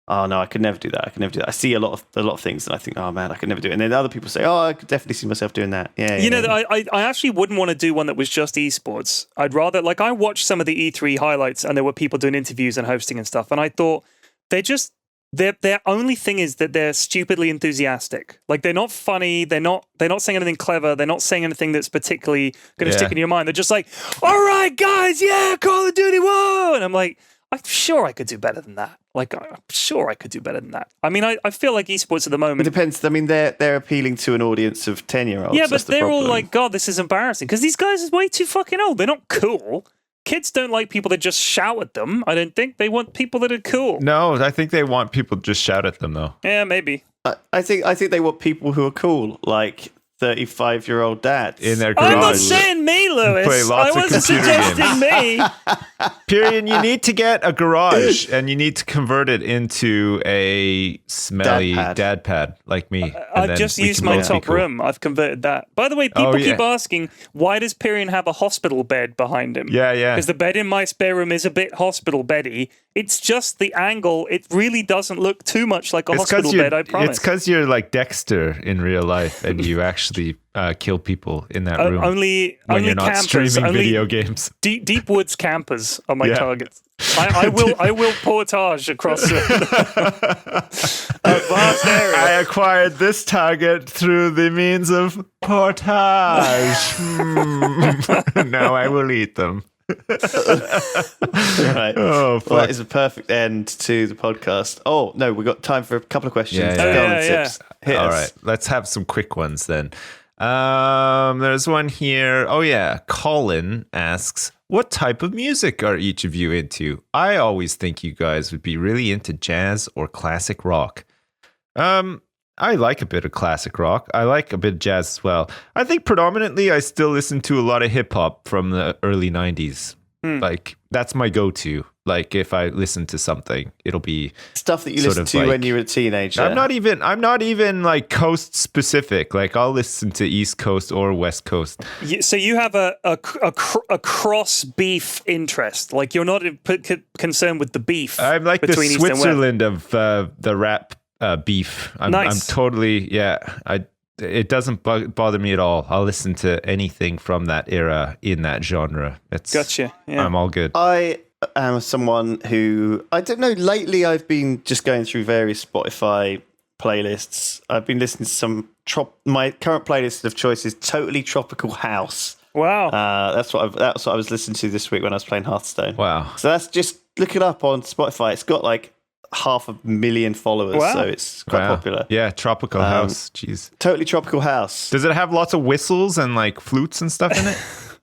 oh no, I could never do that. I could never do that. I see a lot of things, and I think, oh man, I could never do it. And then other people say, oh, I could definitely see myself doing that. Yeah, I actually wouldn't want to do one that was just esports. I'd rather, like, I watched some of the E3 highlights, and there were people doing interviews and hosting and stuff, and I thought their only thing is that they're stupidly enthusiastic. Like they're not funny. They're not saying anything clever. They're not saying anything that's particularly going to stick in your mind. They're just like, all right, guys, yeah, Call of Duty, whoa! And I'm like, I'm sure I could do better than that. Like, I'm sure I could do better than that. I mean, I feel like esports at the moment... It depends. I mean, they're appealing to an audience of 10-year-olds. Yeah, but they're all like, God, this is embarrassing. Because these guys are way too fucking old. They're not cool. Kids don't like people that just shout at them. I don't think they want people that are cool. No, I think they want people to just shout at them, though. Yeah, maybe. I think they want people who are cool, like 35-year-old dads in their garage. I'm not saying me, Lewis. Play lots I of wasn't computer suggesting me. Pyrion, you need to get a garage and you need to convert it into a smelly dad pad like me. I've just used my top room. I've converted that. By the way, people keep asking, why does Pyrion have a hospital bed behind him? Yeah. Because the bed in my spare room is a bit hospital beddy. It's just the angle. It really doesn't look too much like a hospital bed, I promise. It's because you're like Dexter in real life and you actually kill people in that room. Only you're not campers, streaming video games. Deep woods campers are my targets. I will portage across a vast area. I acquired this target through the means of portage. Now I will eat them. Right. Oh, fuck. Well, that is a perfect end to the podcast. Oh no, we've got time for a couple of questions. Tips. All right, let's have some quick ones then. There's one here. Oh yeah, Colin asks, what type of music are each of you into? I always think you guys would be really into jazz or classic rock. I like a bit of classic rock. I like a bit of jazz as well. I think predominantly I still listen to a lot of hip hop from the early 90s. Like that's my go-to. Like if I listen to something, it'll be stuff that you listened to when you were a teenager. I'm not even like coast specific. Like I'll listen to East Coast or West Coast. So you have a cross beef interest. Like you're not concerned with the beef. I'm like the Switzerland of the rap beef. I'm totally it doesn't bother me at all. I'll listen to anything from that era in that genre. Gotcha. Yeah. I'm all good. I am someone who, I don't know, lately I've been just going through various Spotify playlists. I've been listening to some my current playlist of choice is totally tropical house. Wow. That's what I was listening to this week when I was playing Hearthstone. Wow. So that's just look it up on Spotify. It's got like 500,000 followers, so it's quite popular. Yeah, tropical house. Jeez. Totally tropical house. Does it have lots of whistles and like flutes and stuff in it?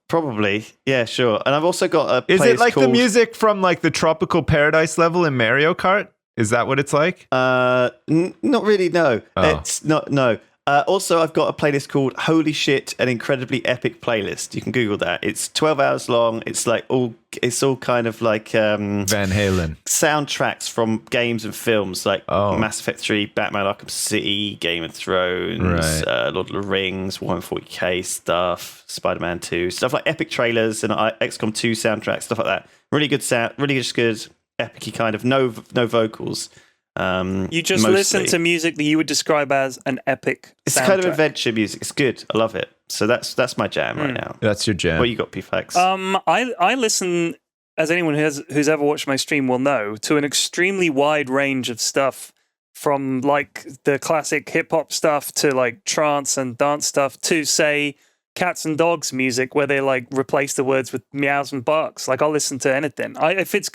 Probably. Yeah, sure. And I've also got a Is it like the music from like the Tropical Paradise level in Mario Kart? Is that what it's like? Not really, no. It's not, no. Also, I've got a playlist called Holy Shit, an Incredibly Epic Playlist. You can Google that. It's 12 hours long. It's like it's all kind of like Van Halen soundtracks from games and films like Mass Effect 3, Batman Arkham City, Game of Thrones, Lord of the Rings, 140k stuff, Spider-Man 2, stuff like epic trailers and XCOM 2 soundtracks, stuff like that. Really good sound, really just good, epic-y kind of no vocals. You just listen to music that you would describe as an epic It's kind of adventure music. It's good. I love it. So that's my jam right now. That's your jam. What you got, P-Fax? I listen, as anyone who's ever watched my stream will know, to an extremely wide range of stuff, from like the classic hip-hop stuff to like trance and dance stuff to, say, cats and dogs music where they like replace the words with meows and barks. Like I'll listen to anything. If it's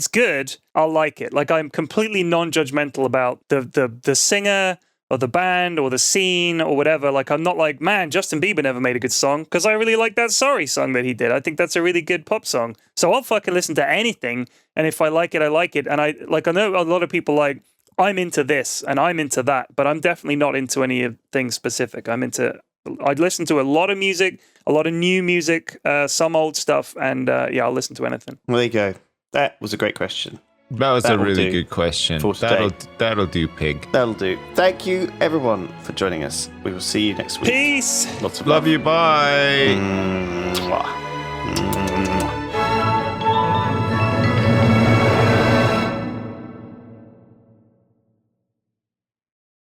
good, I'll like it. Like I'm completely non-judgmental about the singer or the band or the scene or whatever. Like I'm not like, man, Justin Bieber never made a good song, because I really like that Sorry song that he did. I think that's a really good pop song. So I'll fucking listen to anything, and if I like it, I like it. And I know a lot of people like, I'm into this and I'm into that, but I'm definitely not into anything specific. I'd listen to a lot of music, a lot of new music, some old stuff, and I'll listen to anything. Well, there you go. That was a great question. That was a really good question. That'll do, Pig. That'll do. Thank you, everyone, for joining us. We will see you next week. Peace. Lots of love you. Bye. Mwah.